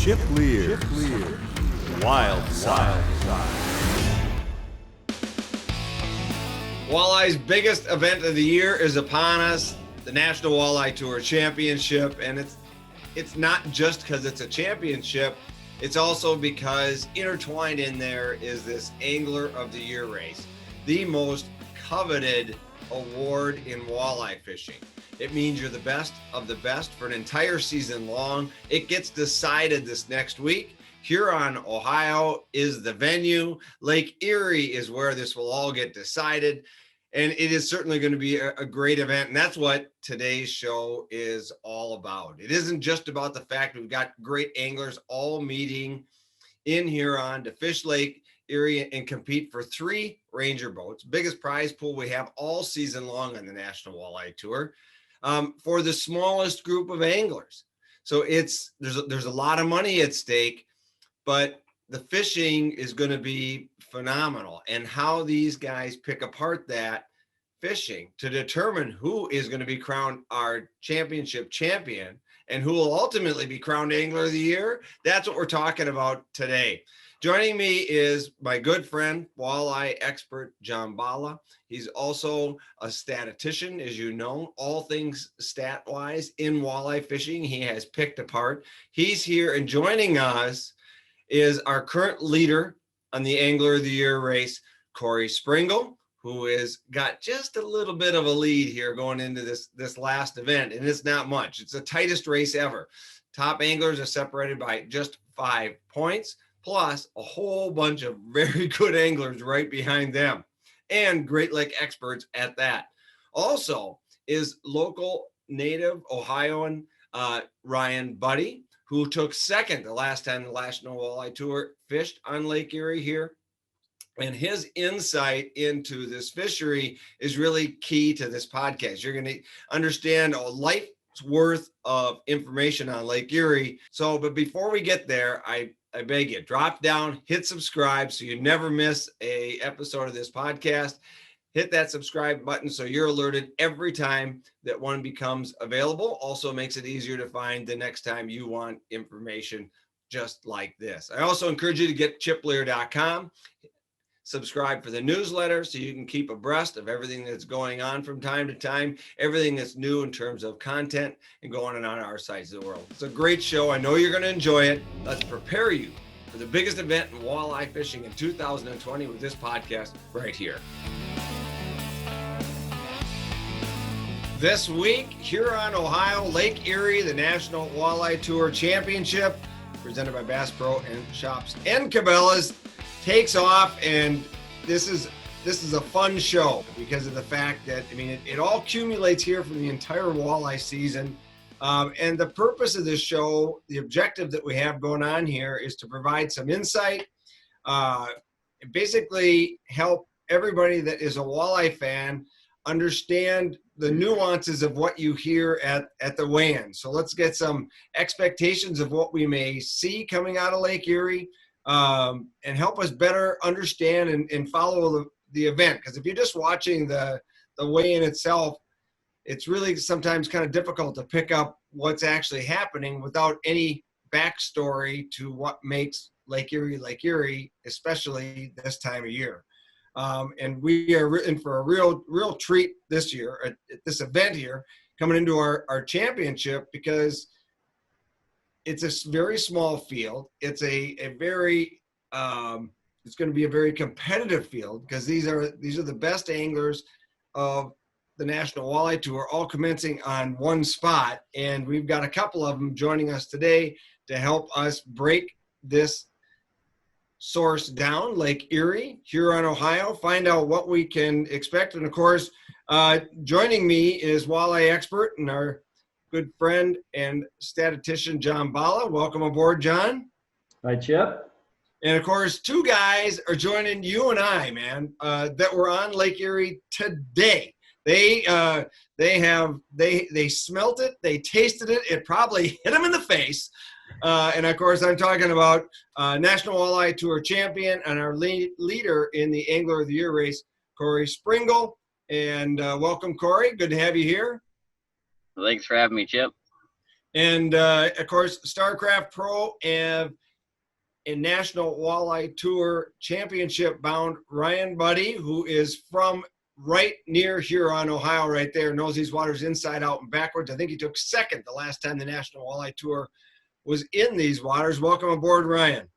Chip Leer. Wildside. Walleye's biggest event of the year is upon us, the National Walleye Tour Championship, and it's not just because it's a championship, it's also because intertwined in there is this Angler of the Year race, the most coveted award in walleye fishing. It means you're the best of the best for an entire season long. It gets decided this next week. Huron, Ohio is the venue. Lake Erie is where this will all get decided. And it is certainly going to be a great event. And that's what today's show is all about. It isn't just about the fact we've got great anglers all meeting in Huron to fish Lake Erie and compete for 3 Ranger boats, biggest prize pool we have all season long on the National Walleye Tour, for the smallest group of anglers. So there's a lot of money at stake, but the fishing is going to be phenomenal. And how these guys pick apart that fishing to determine who is going to be crowned our championship champion and who will ultimately be crowned Angler of the Year, that's what we're talking about today. Joining me is my good friend, walleye expert, John Balla. He's also a statistician, as you know, all things stat-wise in walleye fishing he has picked apart. He's here, and joining us is our current leader on the Angler of the Year race, Korey Sprengel, who has got just a little bit of a lead here going into this last event, and it's not much. It's the tightest race ever. Top anglers are separated by just 5 points, plus a whole bunch of very good anglers right behind them, and Great Lake experts at that. Also is local native Ohioan Ryan Buddie, who took second the last time the National Walleye Tour fished on Lake Erie here. And his insight into this fishery is really key to this podcast. You're going to understand a life's worth of information on Lake Erie. So, but before we get there, I beg you, drop down, hit subscribe so you never miss a episode of this podcast. Hit that subscribe button so you're alerted every time that one becomes available. Also makes it easier to find the next time you want information just like this. I also encourage you to get chipleer.com. Subscribe for the newsletter so you can keep abreast of everything that's going on from time to time, everything that's new in terms of content and going on our sides of the world. It's a great show. I know you're going to enjoy it. Let's prepare you for the biggest event in walleye fishing in 2020 with this podcast right here. This week, Huron, Ohio, Lake Erie, the National Walleye Tour Championship, presented by Bass Pro and Shops and Cabela's, takes off, and this is a fun show because of the fact that, I mean, it all accumulates here from the entire walleye season. And the purpose of this show, the objective that we have going on here is to provide some insight, basically help everybody that is a walleye fan understand the nuances of what you hear at the weigh-in. So let's get some expectations of what we may see coming out of Lake Erie, and help us better understand and follow the event. Because if you're just watching the weigh-in itself, it's really sometimes kind of difficult to pick up what's actually happening without any backstory to what makes Lake Erie, especially this time of year. And we are in for a real treat this year at this event here, coming into our championship, because it's a very small field. It's it's going to be a very competitive field because these are the best anglers of the National Walleye Tour, all commencing on one spot. And we've got a couple of them joining us today to help us break this source down, Lake Erie, Huron, Ohio, find out what we can expect. And of course, joining me is walleye expert and our good friend and statistician, John Balla. Welcome aboard, John. Hi, Chip. And of course, 2 guys are joining you and I, man, that were on Lake Erie today. They smelt it, they tasted it, it probably hit them in the face. And of course, I'm talking about National Walleye Tour champion and our leader in the Angler of the Year race, Korey Sprengel. And welcome, Korey. Good to have you here. Thanks for having me, Chip. And of course, StarCraft Pro and National Walleye Tour Championship bound Ryan Buddie, who is from right near Huron, Ohio, right there, knows these waters inside out and backwards. I think he took second the last time the National Walleye Tour was in these waters. Welcome aboard, Ryan.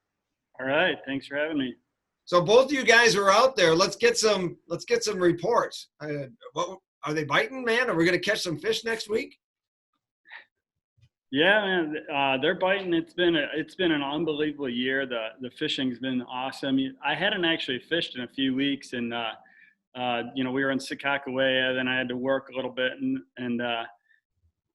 All right, thanks for having me. So both of you guys are out there. Let's get some reports. What are they biting, man? Are we going to catch some fish next week? Yeah, man, they're biting. It's been an unbelievable year. The fishing's been awesome. I hadn't actually fished in a few weeks, and we were in Sakakawea. Then I had to work a little bit,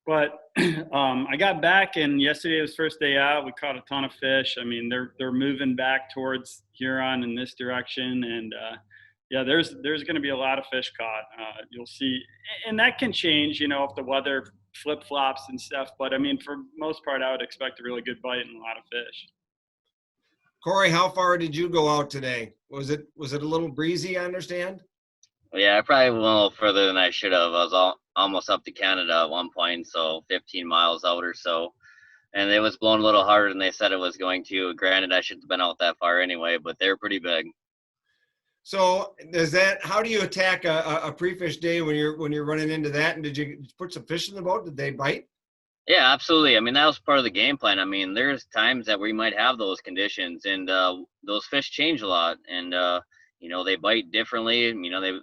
but I got back, and yesterday was first day out. We caught a ton of fish. I mean, they're moving back towards Huron in this direction, and yeah, there's going to be a lot of fish caught. You'll see, and that can change, if the weather flip-flops and stuff. But I mean, for most part, I would expect a really good bite and a lot of fish. Korey, how far did you go out today? Was it a little breezy, I understand? Yeah, I probably went a little further than I should have. I was almost up to Canada at one point, so 15 miles out or so. And it was blowing a little harder than they said it was going to. Granted, I shouldn't have been out that far anyway, but they were pretty big. So how do you attack a pre-fish day when you're running into that? And did you put some fish in the boat? Did they bite? Yeah, absolutely. I mean, that was part of the game plan. I mean, there's times that we might have those conditions, and those fish change a lot. And, they bite differently.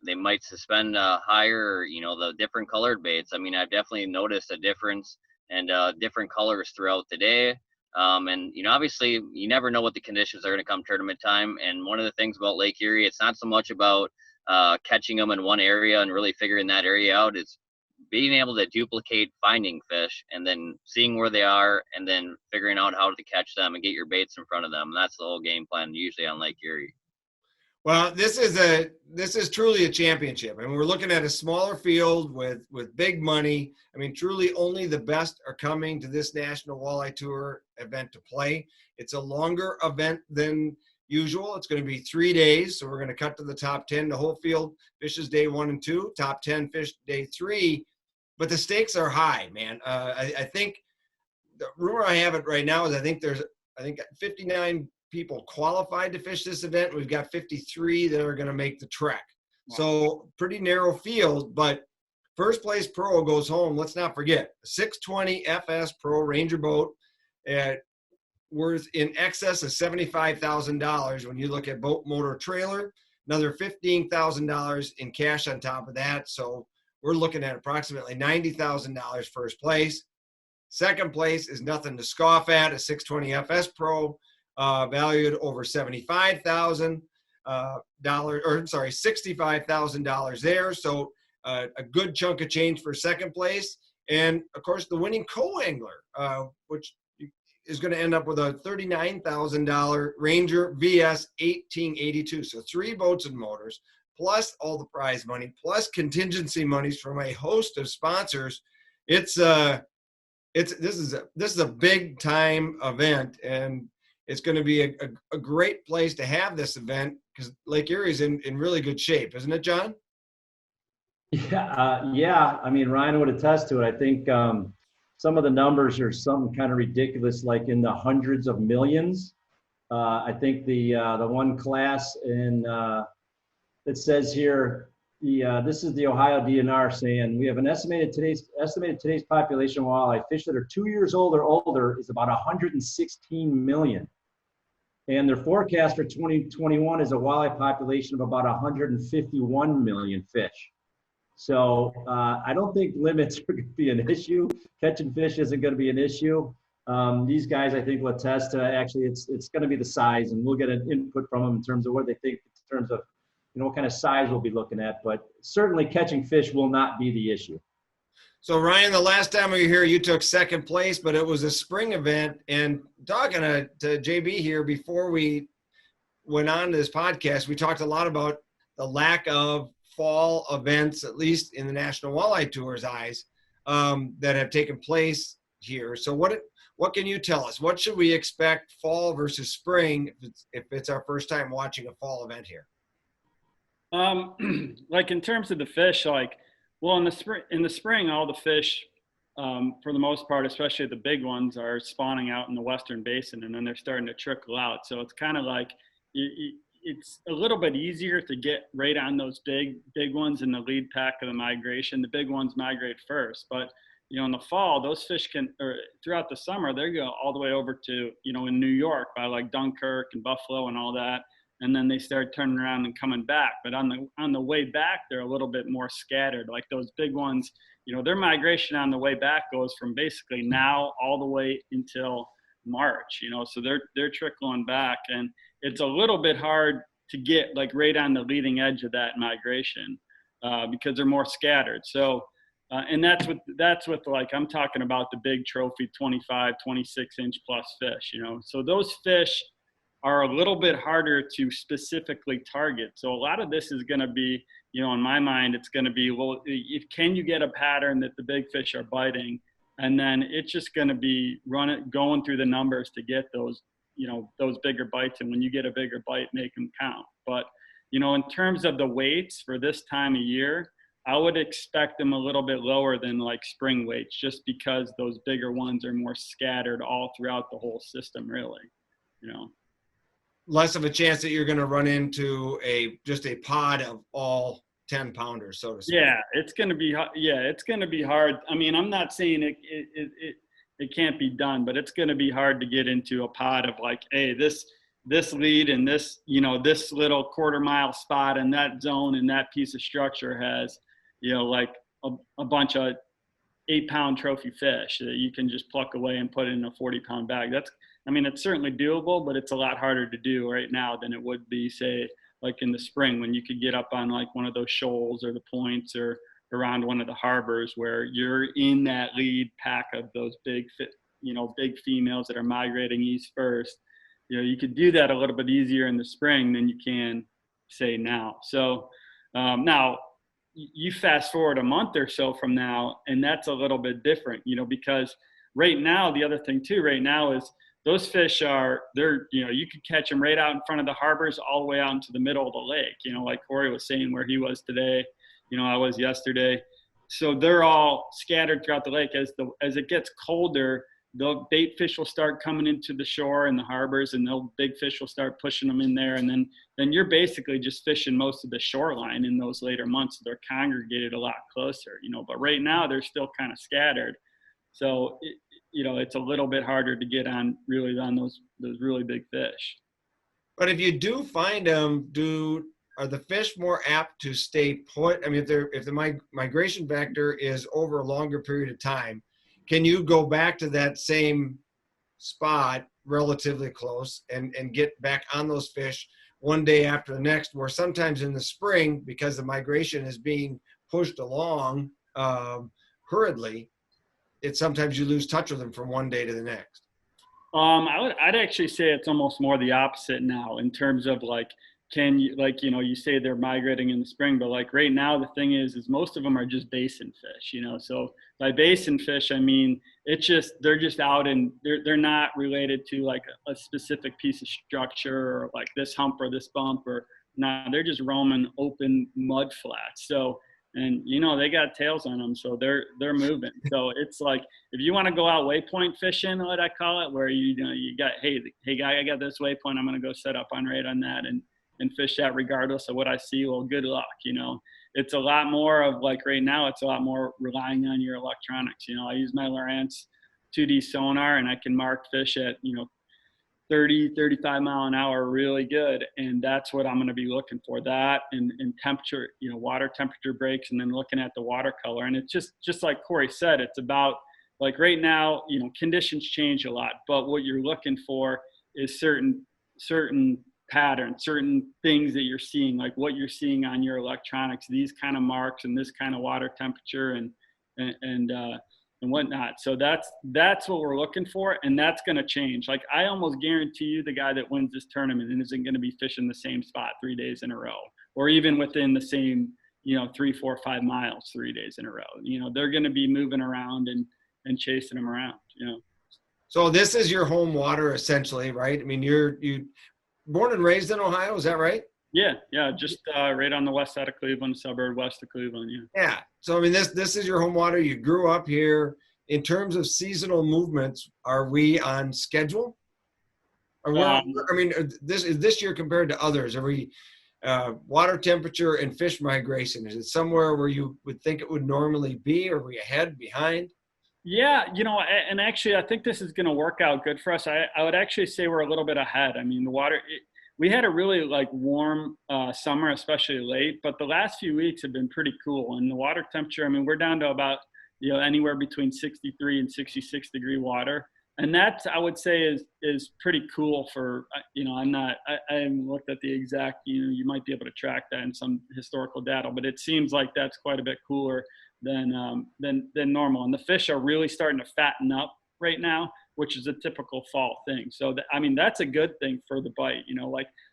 They might suspend higher, the different colored baits. I mean, I've definitely noticed a difference and different colors throughout the day. Obviously, you never know what the conditions are going to come tournament time. And one of the things about Lake Erie, it's not so much about catching them in one area and really figuring that area out. It's being able to duplicate finding fish and then seeing where they are and then figuring out how to catch them and get your baits in front of them. That's the whole game plan usually on Lake Erie. Well, this is truly a championship. I mean, we're looking at a smaller field with big money. I mean, truly only the best are coming to this National Walleye Tour event to play. It's a longer event than usual. It's going to be 3 days, so we're going to cut to the top 10. The whole field fishes day 1 and 2, top 10 fish day 3. But the stakes are high, man. I think the rumor I have it right now is I think 59 people qualified to fish this event. We've got 53 that are going to make the trek. Wow. So pretty narrow field, but first place pro goes home. Let's not forget, 620 FS Pro Ranger boat worth in excess of $75,000 when you look at boat, motor, trailer, another $15,000 in cash on top of that. So we're looking at approximately $90,000 first place. Second place is nothing to scoff at, a 620 FS Pro. Valued over $65,000 there. So a good chunk of change for second place. And of course, the winning co-angler, which is going to end up with a $39,000 Ranger VS 1882. So 3 boats and motors, plus all the prize money, plus contingency monies from a host of sponsors. This is a big time event, and it's going to be a great place to have this event because Lake Erie is in really good shape, isn't it, John? Yeah. I mean, Ryan would attest to it. I think some of the numbers are something kind of ridiculous, like in the hundreds of millions. I think the one class it says here, this is the Ohio DNR saying we have an estimated today's population of walleye fish that are 2 years old or older is about 116 million. And their forecast for 2021 is a walleye population of about 151 million fish. So I don't think limits are going to be an issue. Catching fish isn't going to be an issue. These guys, I think, will attest to actually it's going to be the size, and we'll get an input from them in terms of what they think in terms of what kind of size we'll be looking at. But certainly catching fish will not be the issue. So, Ryan, the last time we were here, you took second place, but it was a spring event. And talking to JB here before we went on to this podcast, we talked a lot about the lack of fall events, at least in the National Walleye Tour's eyes, that have taken place here. So what can you tell us? What should we expect fall versus spring if it's our first time watching a fall event here? Like in terms of the fish, well, in the spring, all the fish for the most part, especially the big ones, are spawning out in the Western Basin, and then they're starting to trickle out. So it's kind of like it's a little bit easier to get right on those big ones in the lead pack of the migration. The big ones migrate first, but in the fall, those fish or throughout the summer, they go all the way over to, in New York by like Dunkirk and Buffalo and all that. And then they start turning around and coming back. But on the way back, they're a little bit more scattered. Like those big ones, their migration on the way back goes from basically now all the way until March, so they're trickling back. And it's a little bit hard to get like right on the leading edge of that migration because they're more scattered. So, and that's what like, I'm talking about the big trophy 25, 26 inch plus fish, so those fish are a little bit harder to specifically target. So a lot of this is going to be, in my mind, it's going to be, well, can you get a pattern that the big fish are biting? And then it's just going to be going through the numbers to get those, those bigger bites. And when you get a bigger bite, make them count. But, in terms of the weights for this time of year, I would expect them a little bit lower than like spring weights, just because those bigger ones are more scattered all throughout the whole system, really, Less of a chance that you're going to run into just a pod of all 10 pounders, so to speak. Yeah, it's going to be hard. I mean, I'm not saying it can't be done, but it's going to be hard to get into a pod of like, hey, this lead and this, this little quarter-mile spot in that zone and that piece of structure has, like a bunch of 8-pound trophy fish that you can just pluck away and put in a 40-pound bag. It's certainly doable, but it's a lot harder to do right now than it would be, say, like in the spring, when you could get up on like one of those shoals or the points or around one of the harbors where you're in that lead pack of those big females that are migrating east first. You could do that a little bit easier in the spring than you can, say, now. So now you fast forward a month or so from now, and that's a little bit different, because right now, the other thing too right now is those fish you could catch them right out in front of the harbors all the way out into the middle of the lake, like Korey was saying where he was today, I was yesterday. So they're all scattered throughout the lake. As it gets colder, the bait fish will start coming into the shore and the harbors, and the big fish will start pushing them in there. And then you're basically just fishing most of the shoreline in those later months. They're congregated a lot closer, but right now they're still kind of scattered. So, it's a little bit harder to get on those really big fish. But if you do find them, are the fish more apt to stay put? I mean, if the migration vector is over a longer period of time, can you go back to that same spot relatively close and get back on those fish one day after the next, where sometimes in the spring, because the migration is being pushed along hurriedly, sometimes you lose touch with them from one day to the next? I'd actually say it's almost more the opposite now, in terms of like, you say they're migrating in the spring, but like right now, the thing is most of them are just basin fish, so by basin fish, I mean, they're just out and they're not related to like a specific piece of structure or like this hump or this bump they're just roaming open mud flats. So, and they got tails on them, so they're moving. So it's like, if you want to go out waypoint fishing, what I call it, where you got, hey guy, I got this waypoint, I'm going to go set up right on that and fish that regardless of what I see. Well, good luck. It's a lot more of like right now, it's a lot more relying on your electronics. I use my Lowrance 2D sonar, and I can mark fish at 30, 35 mile an hour really good. And that's what I'm going to be looking for, that and temperature, water temperature breaks, and then looking at the watercolor. And it's just like Korey said, it's about like right now, conditions change a lot, but what you're looking for is certain patterns, certain things that you're seeing, like what you're seeing on your electronics, these kind of marks and this kind of water temperature and whatnot. So that's what we're looking for, and that's going to change. Like, I almost guarantee you the guy that wins this tournament isn't going to be fishing the same spot 3 days in a row, or even within the same 3, 4, 5 miles 3 days in a row. They're going to be moving around and chasing them around. So this is your home water essentially, right? I mean, you born and raised in Ohio, is that right? Yeah, just right on the west side of Cleveland, suburb west of Cleveland. Yeah. So I mean, this is your home water. You grew up here. in terms of seasonal movements, are we on schedule? Or this year compared to others, are we water temperature and fish migration? Is it somewhere where you would think it would normally be? Are we ahead, behind? Yeah, and actually, I think this is going to work out good for us. I would actually say we're a little bit ahead. I mean, the water, we had a really warm summer, especially late, but the last few weeks have been pretty cool. And the water temperature, I mean, we're down to about, anywhere between 63 and 66 degree water. And that, I would say, is pretty cool for, I haven't looked at the exact, you might be able to track that in some historical data, but it seems like that's quite a bit cooler than normal. And the fish are really starting to fatten up right now, which is a typical fall thing. So, that's a good thing for the bite.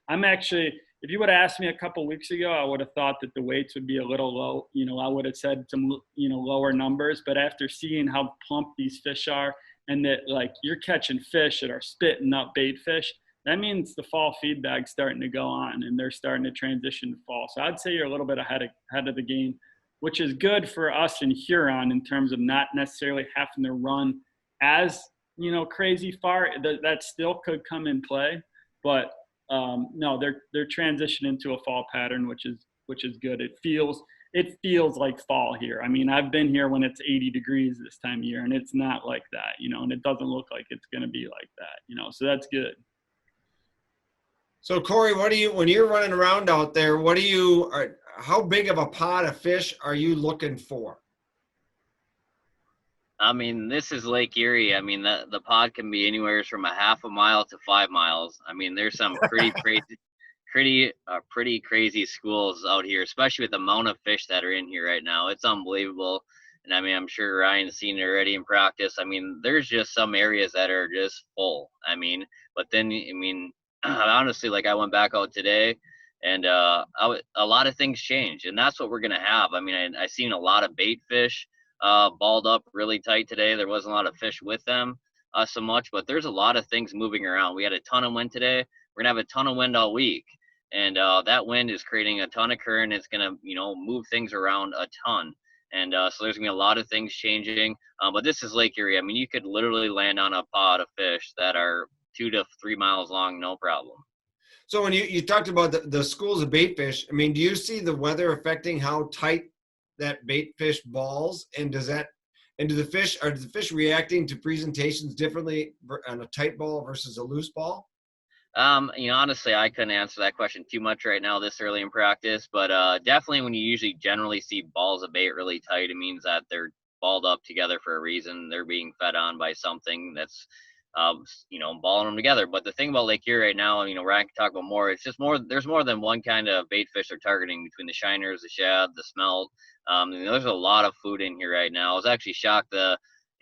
I'm actually, if you would have asked me a couple weeks ago, I would have thought that the weights would be a little low. I would have said some, lower numbers. But after seeing how pumped these fish are, and that you're catching fish that are spitting up bait fish, that means the fall feed bag's starting to go on and they're starting to transition to fall. So I'd say you're a little bit ahead of the game, which is good for us in Huron in terms of not necessarily having to run as, crazy far. That still could come in play, but no, they're transitioning into a fall pattern, which is good. It feels like fall here. I mean, I've been here when it's 80 degrees this time of year, and it's not like that, and it doesn't look like it's going to be like that, so that's good. So Korey, when you're running around out there, how big of a pot of fish are you looking for? I mean, this is Lake Erie. I mean, the pod can be anywhere from a half a mile to 5 miles. I mean, there's some pretty crazy schools out here, especially with the amount of fish that are in here right now. It's unbelievable. And I mean, I'm sure Ryan's seen it already in practice. I mean, there's just some areas that are just full. But then, honestly, I went back out today and a lot of things change, and that's what we're going to have. I mean, I seen a lot of bait fish balled up really tight today. There wasn't a lot of fish with them so much, but there's a lot of things moving around. We had a ton of wind today. We're gonna have a ton of wind all week, and that wind is creating a ton of current. It's gonna move things around a ton, and so there's gonna be a lot of things changing. But this is Lake Erie. I mean, you could literally land on a pod of fish that are 2 to 3 miles long, no problem. So when you talked about the schools of bait fish, I mean, do you see the weather affecting how tight that bait fish balls? And are the fish reacting to presentations differently on a tight ball versus a loose ball? Honestly, I couldn't answer that question too much right now this early in practice, but definitely when you usually generally see balls of bait really tight, it means that they're balled up together for a reason. They're being fed on by something that's balling them together. But the thing about Lake Erie right now, Ryan can talk about more, it's just there's more than one kind of bait fish they're targeting between the shiners, the shad, the smelt. There's a lot of food in here right now. I was actually shocked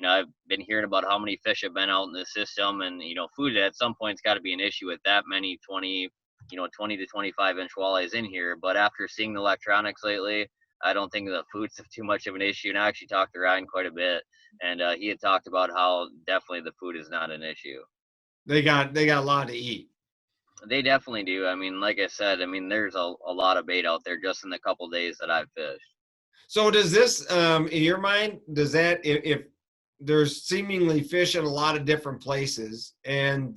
I've been hearing about how many fish have been out in the system, and food at some point's got to be an issue with that many 20 to 25 inch walleyes in here. But after seeing the electronics lately, I don't think the food's too much of an issue. And I actually talked to Ryan quite a bit, and he had talked about how definitely the food is not an issue. They got a lot to eat. They definitely do. I mean, like I said, there's a lot of bait out there just in the couple days that I've fished. So does this, in your mind, if there's seemingly fish in a lot of different places, and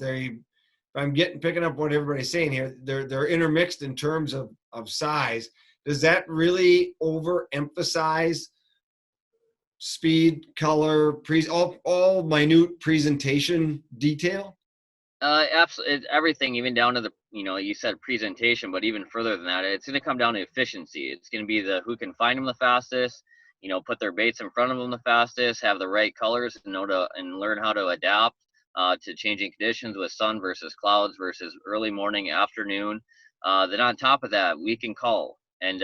picking up what everybody's saying here, they're intermixed in terms of size, does that really overemphasize speed, color, all minute presentation detail? Absolutely, everything, even down to the you said presentation, but even further than that, it's going to come down to efficiency. It's going to be who can find them the fastest, put their baits in front of them the fastest, have the right colors, and learn how to adapt to changing conditions with sun versus clouds versus early morning, afternoon. Then on top of that, we can call, and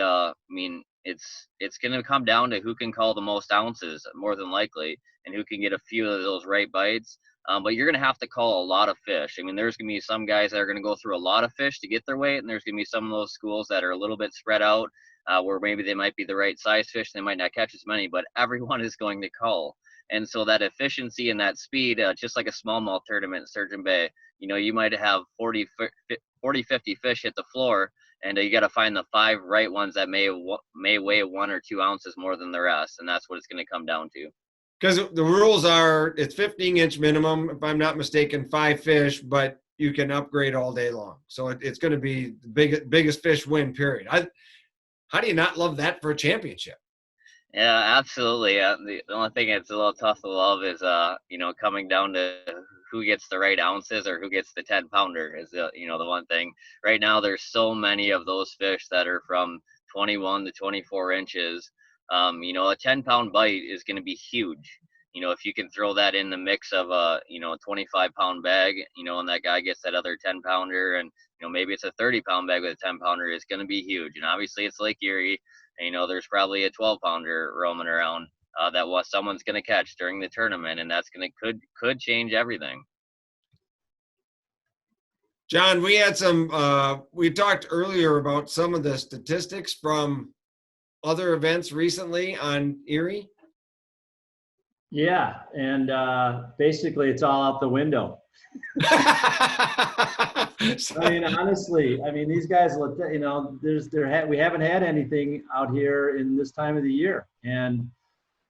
it's going to come down to who can call the most ounces more than likely, and who can get a few of those right bites. But you're going to have to call a lot of fish. There's going to be some guys that are going to go through a lot of fish to get their weight, and there's going to be some of those schools that are a little bit spread out, where maybe they might be the right size fish. They might not catch as many, but everyone is going to call. And so that efficiency and that speed, just like a smallmouth tournament in Sturgeon Bay, you might have 40, 50 fish hit the floor, and you got to find the 5 right ones that may weigh 1 or 2 ounces more than the rest. And that's what it's going to come down to. Because the rules are it's 15-inch minimum, if I'm not mistaken, 5 fish, but you can upgrade all day long. So it's going to be the biggest fish win, period. How do you not love that for a championship? Yeah, absolutely. The only thing that's a little tough to love is, coming down to who gets the right ounces or who gets the 10-pounder is, the one thing. Right now, there's so many of those fish that are from 21 to 24 inches. A 10-pound bite is going to be huge. If you can throw that in the mix of a 25-pound bag, and that guy gets that other 10-pounder, and maybe it's a 30-pound bag with a 10-pounder, it's going to be huge. And obviously, it's Lake Erie. And, there's probably a 12-pounder roaming around that someone's going to catch during the tournament, and that's could change everything. John, we had we talked earlier about some of the statistics from other events recently on Erie. Yeah, and basically it's all out the window. I mean, honestly, these guys, we haven't had anything out here in this time of the year. And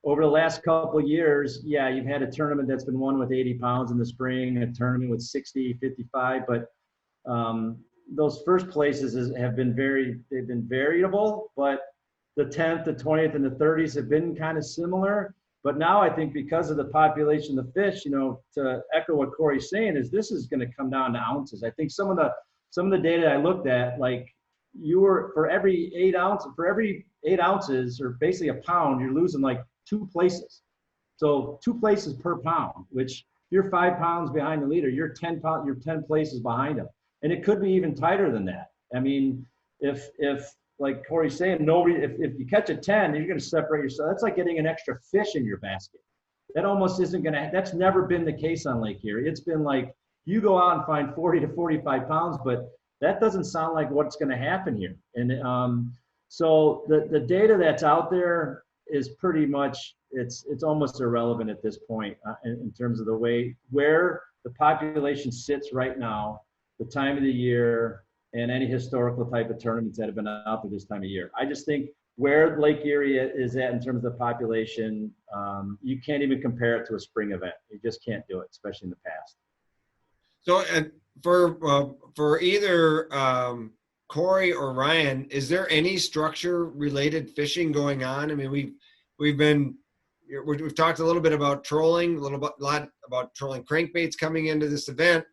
over the last couple of years, yeah, you've had a tournament that's been won with 80 pounds in the spring, a tournament with 60, 55, but those first places they've been variable, but the 10th, the 20th, and the 30s have been kind of similar. But now I think because of the population of the fish, to echo what Korey's saying, is this is going to come down to ounces. I think some of the data I looked at, like for every 8 ounces, or basically a pound, you're losing like 2 places. So 2 places per pound, which if you're 5 pounds behind the leader, you're 10 places behind them. And it could be even tighter than that. I mean, if like Korey's saying, if you catch a 10, you're going to separate yourself. That's like getting an extra fish in your basket. That almost isn't going to, that's never been the case on Lake Erie. It's been like, you go out and find 40 to 45 pounds, but that doesn't sound like what's going to happen here. And so the data that's out there is pretty much, it's almost irrelevant at this point in terms of where the population sits right now, the time of the year, and any historical type of tournaments that have been out there this time of year. I just think where Lake Erie is at in terms of the population, you can't even compare it to a spring event. You just can't do it, especially in the past. So for either Korey or Ryan, is there any structure-related fishing going on? I mean, we've talked a little bit about trolling, a lot about trolling crankbaits coming into this event.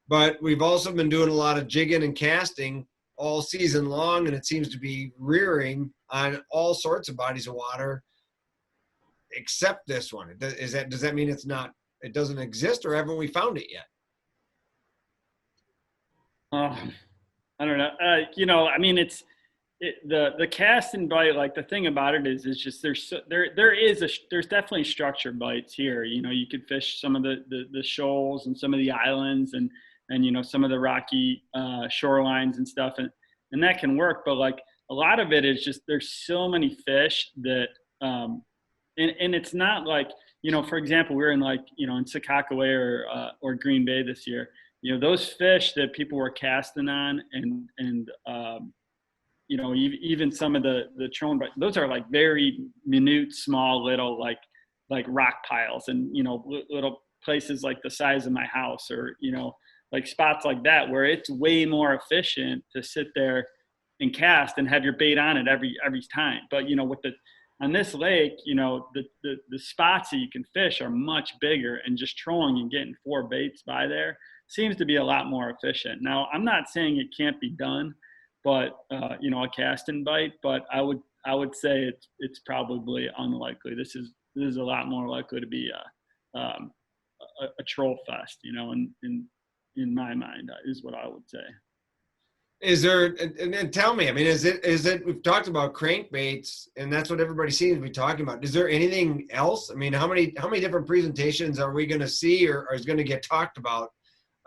But we've also been doing a lot of jigging and casting all season long, and it seems to be rearing on all sorts of bodies of water, except this one. Does that mean it doesn't exist, or haven't we found it yet? I don't know. The cast and bite. Like the thing about it is just there's definitely structured bites here. You could fish some of the shoals and some of the islands and some of the rocky shorelines and stuff, and that can work. But like a lot of it is just there's so many fish that and it's not like for example, we were in in Sakakaway or Green Bay this year. Those fish that people were casting on and even some of the trolling, but those are like very minute, small, little like rock piles and little places like the size of my house or like spots like that where it's way more efficient to sit there and cast and have your bait on it every time. But on this lake, the spots that you can fish are much bigger, and just trolling and getting 4 baits by there seems to be a lot more efficient. Now, I'm not saying it can't be done, but a cast and bite. But I would say it's probably unlikely. This is a lot more likely to be a troll fest, in my mind, is what I would say. Is there, and then tell me, is it, we've talked about crankbaits and that's what everybody seems to be talking about. Is there anything else? How many different presentations are we going to see or is going to get talked about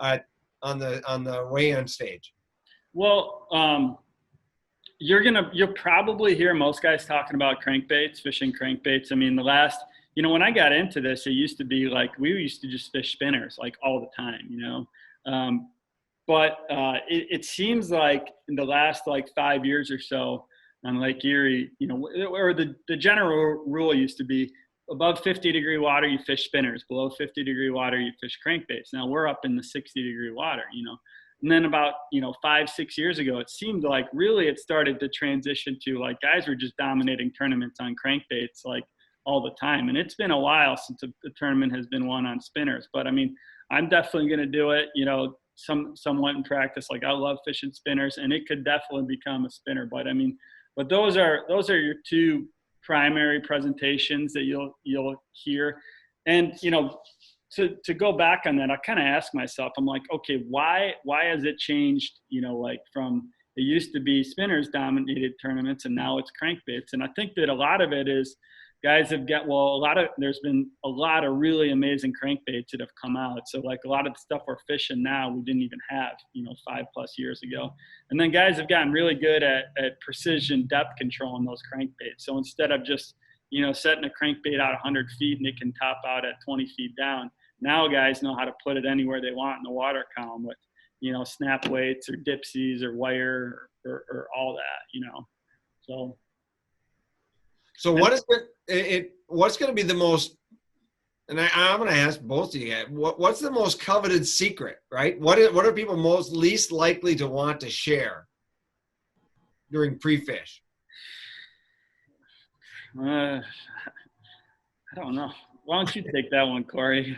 on the weigh-in stage? Well, you'll probably hear most guys talking about crankbaits, fishing crankbaits. The last, when I got into this, it used to be like, we used to just fish spinners like all the time, But it seems like in the last 5 years or so on Lake Erie, or the general rule used to be above 50-degree water, you fish spinners. Below 50-degree water, you fish crankbaits. Now we're up in the 60-degree water, you know. And then about, 5-6 years ago, it seemed like really it started to transition to like guys were just dominating tournaments on crankbaits like all the time. And it's been a while since a tournament has been won on spinners. But I mean, I'm definitely going to do it, somewhat in practice. Like I love fishing spinners, and it could definitely become a spinner. But I mean, but those are your two primary presentations that you'll hear. And to go back on that, I kind of ask myself, I'm like, okay, why has it changed, like from it used to be spinners dominated tournaments and now it's crankbaits? And I think that a lot of it is guys have there's been a lot of really amazing crankbaits that have come out. So like a lot of the stuff we're fishing now, we didn't even have, 5+ years ago. And then guys have gotten really good at precision depth control on those crankbaits. So instead of just, setting a crankbait out 100 feet and it can top out at 20 feet down, now guys know how to put it anywhere they want in the water column with, snap weights or dipsies or wire or all that, So what's going to be the most, and I'm going to ask both of you guys, what's the most coveted secret, right? What are people least likely to want to share during pre-fish? I don't know. Why don't you take that one, Korey?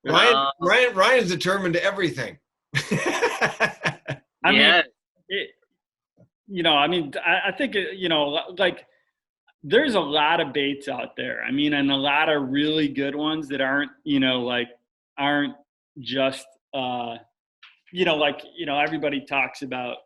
Ryan's determined to everything. I think, like there's a lot of baits out there. I mean, and a lot of really good ones that aren't just, everybody talks about,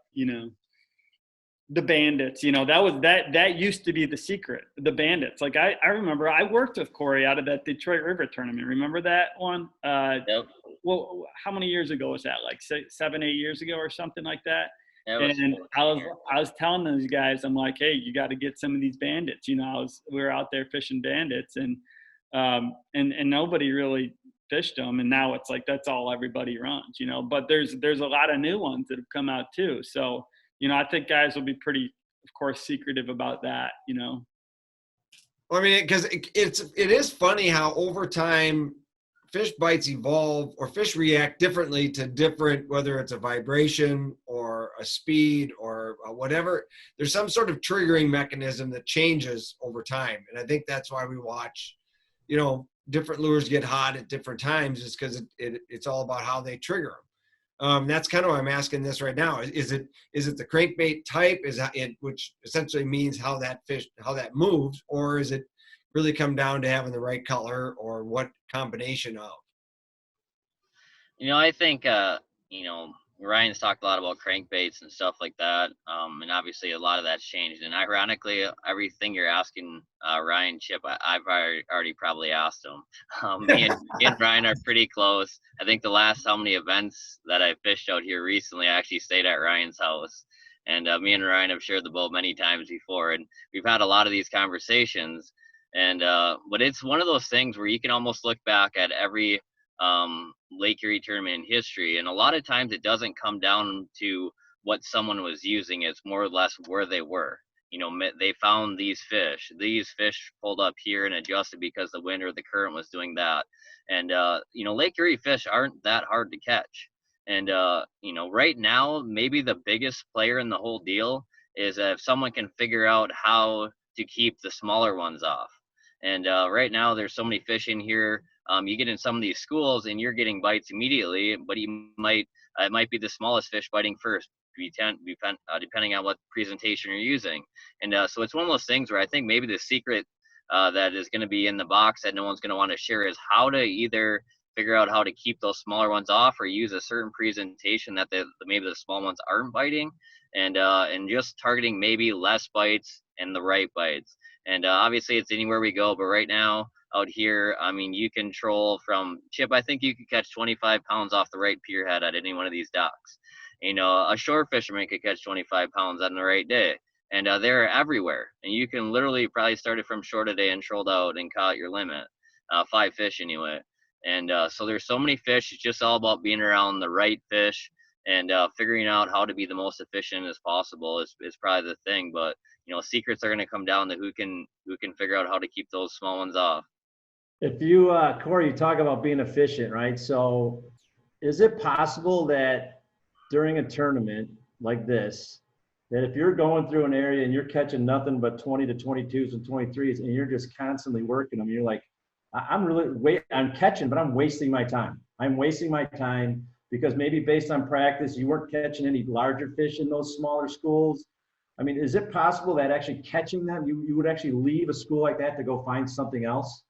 the bandits, that used to be the secret, the bandits. Like I remember I worked with Korey out of that Detroit River tournament. Remember that one? Yep. Well, how many years ago was that? Like 7-8 years ago or something like that? And I was telling those guys, I'm like, hey, you got to get some of these bandits. We were out there fishing bandits, and nobody really fished them. And now it's like that's all everybody runs, But there's a lot of new ones that have come out too. So I think guys will be pretty, of course, secretive about that. Well, I mean, because it is funny how over time fish bites evolve or fish react differently to different, whether it's a vibration or a speed or whatever. There's some sort of triggering mechanism that changes over time. And I think that's why we watch, different lures get hot at different times, is because it's all about how they trigger them. That's kind of why I'm asking this right now. Is it the crankbait type? Is that it, which essentially means how that moves, or is it really come down to having the right color, or what combination of? I think Ryan's talked a lot about crankbaits and stuff like that, and obviously a lot of that's changed. And ironically, everything you're asking Ryan, Chip, I've already probably asked him. Me and Ryan are pretty close. I think the last how many events that I fished out here recently, I actually stayed at Ryan's house, and me and Ryan have shared the boat many times before, and we've had a lot of these conversations. And but it's one of those things where you can almost look back at every Lake Erie tournament in history, and a lot of times it doesn't come down to what someone was using. It's more or less where they were. They found these fish pulled up here and adjusted because the wind or the current was doing that. And Lake Erie fish aren't that hard to catch. And right now maybe the biggest player in the whole deal is if someone can figure out how to keep the smaller ones off. And right now there's so many fish in here. You get in some of these schools and you're getting bites immediately, but it might be the smallest fish biting first, depending on what presentation you're using. And so it's one of those things where I think maybe the secret that is going to be in the box that no one's going to want to share is how to either figure out how to keep those smaller ones off, or use a certain presentation that maybe the small ones aren't biting, and just targeting maybe less bites and the right bites. And obviously it's anywhere we go, but right now out here, I mean, you control from Chip. I think you could catch 25 pounds off the right pier head at any one of these docks. A shore fisherman could catch 25 pounds on the right day, and they're everywhere. And you can literally probably start it from shore today and trolled out and caught your limit, 5 fish anyway. And so there's so many fish. It's just all about being around the right fish and figuring out how to be the most efficient as possible is probably the thing. But secrets are going to come down to who can figure out how to keep those small ones off. If you, Korey, you talk about being efficient, right? So is it possible that during a tournament like this, that if you're going through an area and you're catching nothing but 20 to 22s and 23s and you're just constantly working them, you're like, I'm catching, but I'm wasting my time. I'm wasting my time because maybe based on practice, you weren't catching any larger fish in those smaller schools. I mean, is it possible that actually catching them, you would actually leave a school like that to go find something else?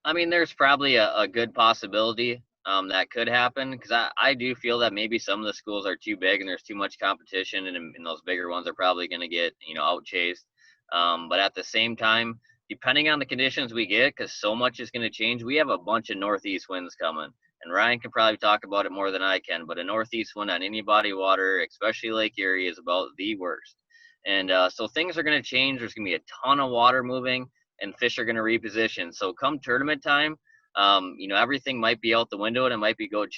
I mean, there's probably a good possibility that could happen, because I do feel that maybe some of the schools are too big and there's too much competition, and those bigger ones are probably going to get out chased. But at the same time, depending on the conditions we get, because so much is going to change, we have a bunch of northeast winds coming, and Ryan can probably talk about it more than I can, but a northeast wind on any body of water, especially Lake Erie, is about the worst. And so things are going to change. There's going to be a ton of water moving, and fish are going to reposition. So come tournament time, everything might be out the window, and it might be going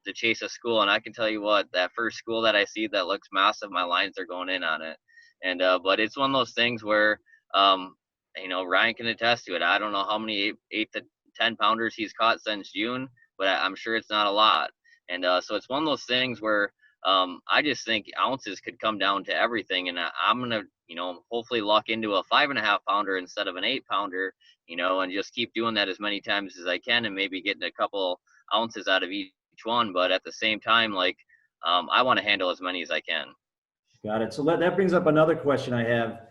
to chase a school. And I can tell you what, that first school that I see that looks massive, my lines are going in on it. And but it's one of those things where Ryan can attest to it. I don't know how many 8 to 10 pounders he's caught since June, but I'm sure it's not a lot. And so it's one of those things where I just think ounces could come down to everything. And I'm going to, hopefully luck into a 5.5 pounder instead of an 8 pounder, and just keep doing that as many times as I can, and maybe getting a couple ounces out of each one. But at the same time, I want to handle as many as I can. Got it. So that brings up another question I have.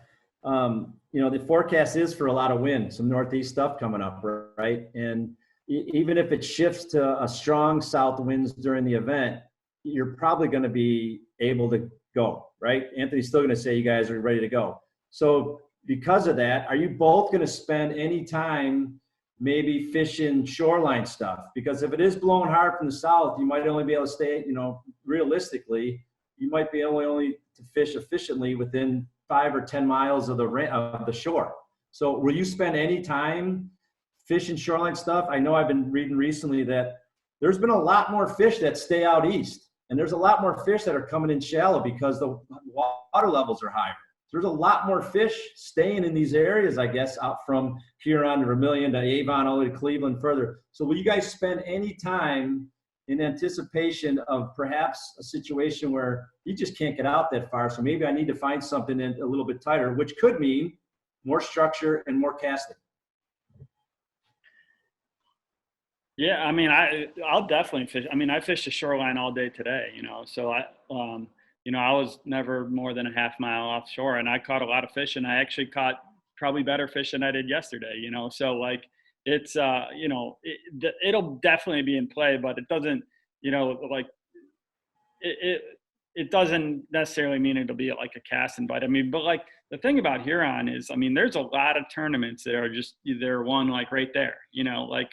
The forecast is for a lot of wind, some northeast stuff coming up, right? And even if it shifts to a strong south winds during the event, you're probably going to be able to go, right? Anthony's still going to say you guys are ready to go. So because of that, are you both going to spend any time maybe fishing shoreline stuff? Because if it is blowing hard from the south, you might only be able to stay, realistically, you might be only to fish efficiently within 5 or 10 miles of the shore. So will you spend any time fishing shoreline stuff? I know I've been reading recently that there's been a lot more fish that stay out east, and there's a lot more fish that are coming in shallow because the water levels are higher. There's a lot more fish staying in these areas, I guess, out from Huron to Vermilion to Avon, all the way to Cleveland further. So will you guys spend any time in anticipation of perhaps a situation where you just can't get out that far? So maybe I need to find something a little bit tighter, which could mean more structure and more casting. Yeah, I mean, I'll definitely fish. I mean, I fished the shoreline all day today, so I was never more than a half mile offshore, and I caught a lot of fish, and I actually caught probably better fish than I did yesterday, so it's, it'll definitely be in play, but it doesn't, it doesn't necessarily mean it'll be like a cast and bite. I mean, but the thing about Huron is, I mean, there's a lot of tournaments that are just either one right there,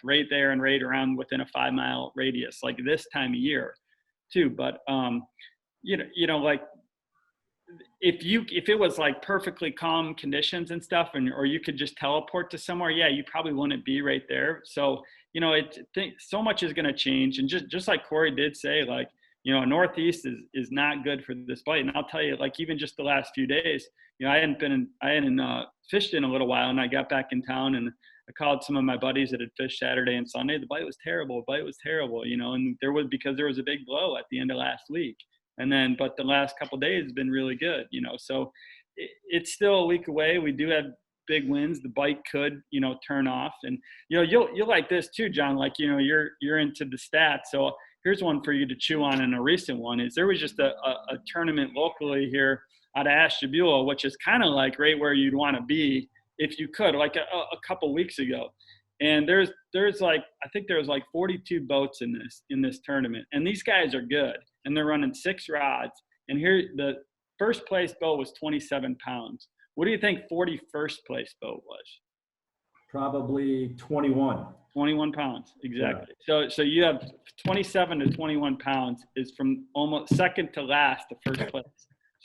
right there and right around within a 5 mile radius, this time of year too. But, if it was perfectly calm conditions and stuff, or you could just teleport to somewhere, yeah, you probably wouldn't be right there. So, so much is going to change. And just like Korey did say, Northeast is not good for this bite. And I'll tell you, even just the last few days, I hadn't fished in a little while, and I got back in town and I called some of my buddies that had fished Saturday and Sunday. The bite was terrible. And because there was a big blow at the end of last week. But the last couple of days has been really good, so it's still a week away. We do have big winds. The bite could, turn off, and, you'll like this too, John, you're into the stats. So here's one for you to chew on. And a recent one is there was just a tournament locally here out of Ashtabula, which is kind of right where you'd want to be if you could, a couple weeks ago. And there's I think there was 42 boats in this tournament, and these guys are good, and they're running 6 rods. And here the first place boat was 27 pounds. What do you think 41st place boat was? Probably 21. 21 pounds, exactly. Yeah. So you have 27 to 21 pounds is from almost second to last to first place.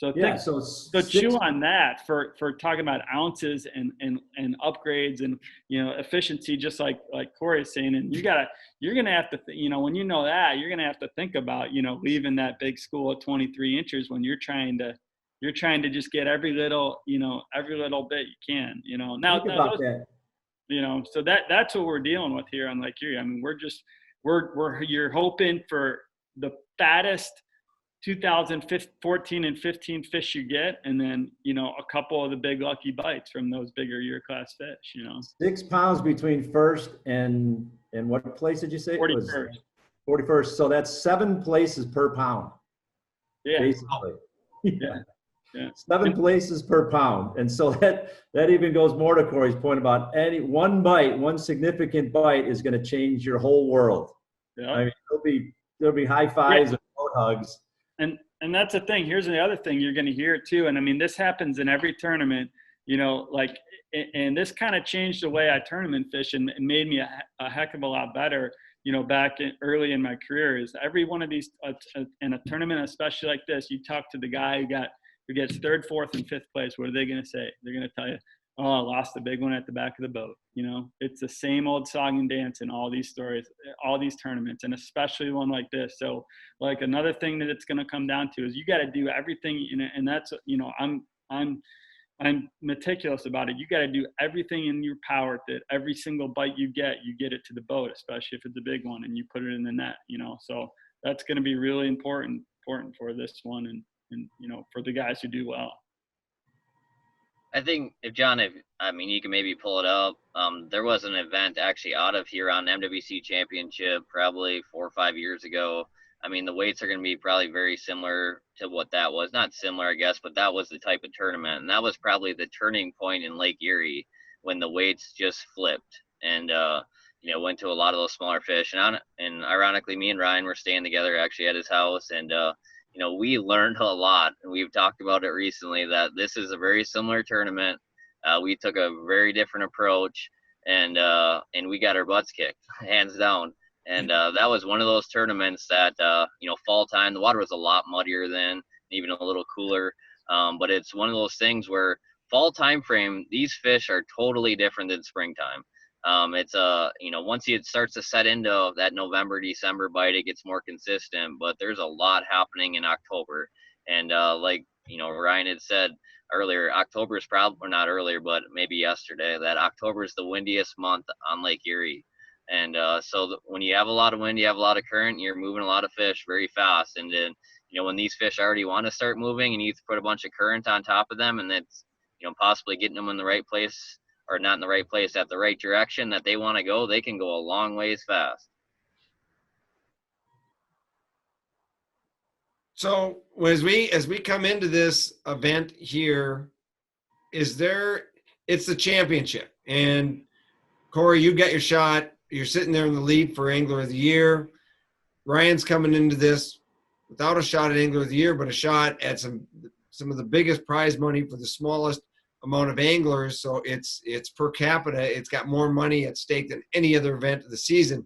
So Yeah. think, So chew on that for talking about ounces and upgrades and, efficiency, just like Korey is saying. And you're going to have to, when you know that, you're going to have to think about, leaving that big school at 23 inches when you're trying to just get every little bit you can, now, think about that. So that's what we're dealing with here on Lake Erie. I mean, you're hoping for the fattest 2014 and 15 fish you get, and then a couple of the big lucky bites from those bigger year class fish. 6 pounds between first and what place did you say? 41st. 41st. So that's 7 places per pound. Yeah. Basically. Yeah. 7 places per pound. And so that even goes more to Korey's point about one bite, one significant bite is going to change your whole world. Yeah. I mean, there'll be high fives and boat hugs. And that's the thing. Here's the other thing you're going to hear too. And I mean, this happens in every tournament, and this kind of changed the way I tournament fish and made me a heck of a lot better, back early in my career. Is every one of these in a tournament, especially like this, you talk to the guy who gets 3rd, 4th, and 5th place. What are they going to say? They're going to tell you, "Oh, I lost the big one at the back of the boat." It's the same old song and dance in all these stories, all these tournaments, and especially one like this. So, like, another thing that it's going to come down to is you got to do everything, and that's, I'm meticulous about it. You got to do everything in your power that every single bite you get it to the boat, especially if it's a big one and you put it in the net. So that's going to be really important for this one, and for the guys who do well. I think you can maybe pull it up. There was an event actually out of here on NWC Championship probably 4 or 5 years ago. I mean, the weights are going to be probably very similar to what that was. Not similar, I guess, but that was the type of tournament. And that was probably the turning point in Lake Erie when the weights just flipped and, went to a lot of those smaller fish. And ironically, me and Ryan were staying together actually at his house. And, we learned a lot, and we've talked about it recently, that this is a very similar tournament. We took a very different approach, and we got our butts kicked, hands down. And that was one of those tournaments that, fall time, the water was a lot muddier then, even a little cooler. But it's one of those things where fall time frame, these fish are totally different than springtime. It's once it starts to set into that November, December bite, it gets more consistent, but there's a lot happening in October. And Ryan had said earlier, October is probably, or not earlier, but maybe yesterday, that October is the windiest month on Lake Erie. And when you have a lot of wind, you have a lot of current, you're moving a lot of fish very fast. And then, when these fish already want to start moving, and you put a bunch of current on top of them, and it's, possibly getting them in the right place, or not in the right place, at the right direction that they want to go, they can go a long ways fast. So as we come into this event here, it's the championship, and Korey, you got your shot. You're sitting there in the lead for Angler of the Year. Ryan's coming into this without a shot at Angler of the Year, but a shot at some of the biggest prize money for the smallest amount of anglers. So it's per capita. It's got more money at stake than any other event of the season.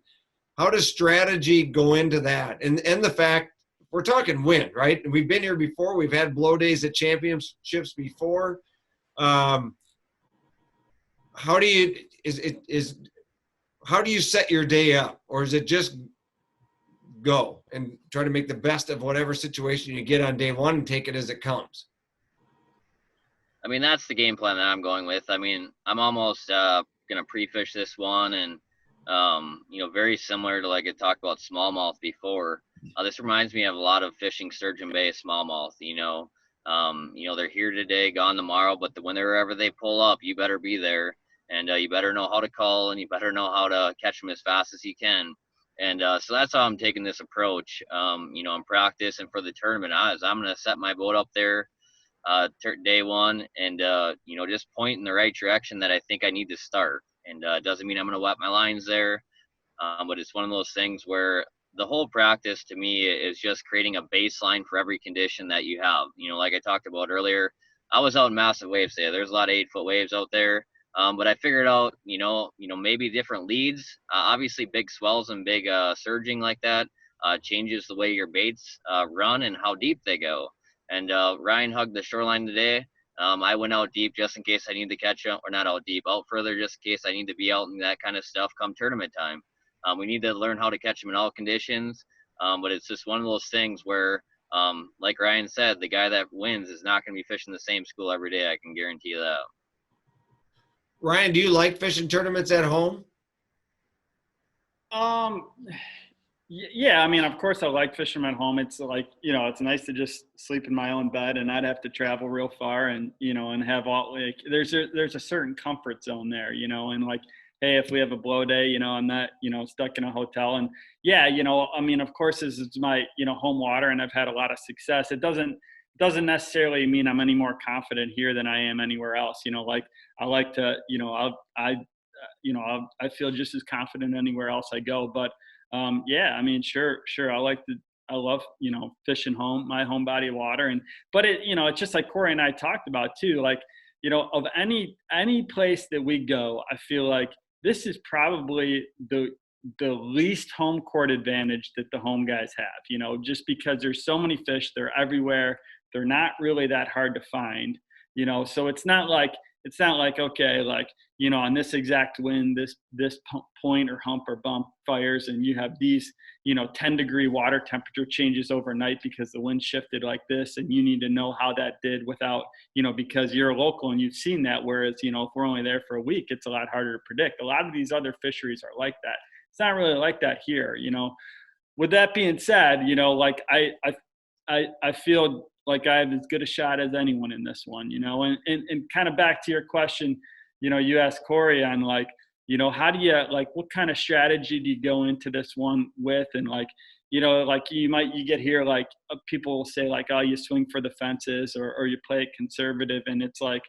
How does strategy go into that? And the fact, we're talking wind, right? And we've been here before. We've had blow days at championships before. How do you set your day up, or is it just go and try to make the best of whatever situation you get on day one and take it as it comes? I mean, that's the game plan that I'm going with. I mean, I'm almost going to pre-fish this one, and very similar to, like I talked about smallmouth before. This reminds me of a lot of fishing Sturgeon Bay smallmouth. They're here today, gone tomorrow, but whenever they pull up, you better be there, and you better know how to call, and you better know how to catch them as fast as you can. And so that's how I'm taking this approach. In practice and for the tournament, I'm going to set my boat up there day one, and just point in the right direction that I think I need to start. And it doesn't mean I'm going to wet my lines there, but it's one of those things where the whole practice to me is just creating a baseline for every condition that you have. Like I talked about earlier, I was out in massive waves today. There's a lot of 8-foot waves out there, but I figured out maybe different leads. Obviously big swells and big surging like that changes the way your baits run and how deep they go. And Ryan hugged the shoreline today. I went out deep just in case I need to catch him, or not out deep, out further just in case I need to be out in that kind of stuff come tournament time. We need to learn how to catch them in all conditions, but it's just one of those things where, like Ryan said, the guy that wins is not going to be fishing the same school every day. I can guarantee you that. Ryan, do you like fishing tournaments at home? Yeah, I mean, of course I like fishing at home. It's like, it's nice to just sleep in my own bed and not have to travel real far and, and have all, like, there's a certain comfort zone there, and like, hey, if we have a blow day, I'm not, stuck in a hotel. And yeah, I mean, of course this is my, home water and I've had a lot of success. It doesn't necessarily mean I'm any more confident here than I am anywhere else. Like I like to, I feel just as confident anywhere else I go. But yeah, I mean, sure. I love, fishing my home body of water. But it's just like Korey and I talked about too, like, of any place that we go, I feel like this is probably the least home court advantage that the home guys have, just because there's so many fish, they're everywhere. They're not really that hard to find, so it's not like, okay, like, on this exact wind, this point or hump or bump fires and you have these, 10-degree water temperature changes overnight because the wind shifted like this. And you need to know how that did without, because you're a local and you've seen that. Whereas, if we're only there for a week, it's a lot harder to predict. A lot of these other fisheries are like that. It's not really like that here, With that being said, like I feel like I have as good a shot as anyone in this one, and kind of back to your question, you asked Korey on like, how do you, like, what kind of strategy do you go into this one with? And like, like you get here, like people will say like, oh, you swing for the fences or you play it conservative. And it's like,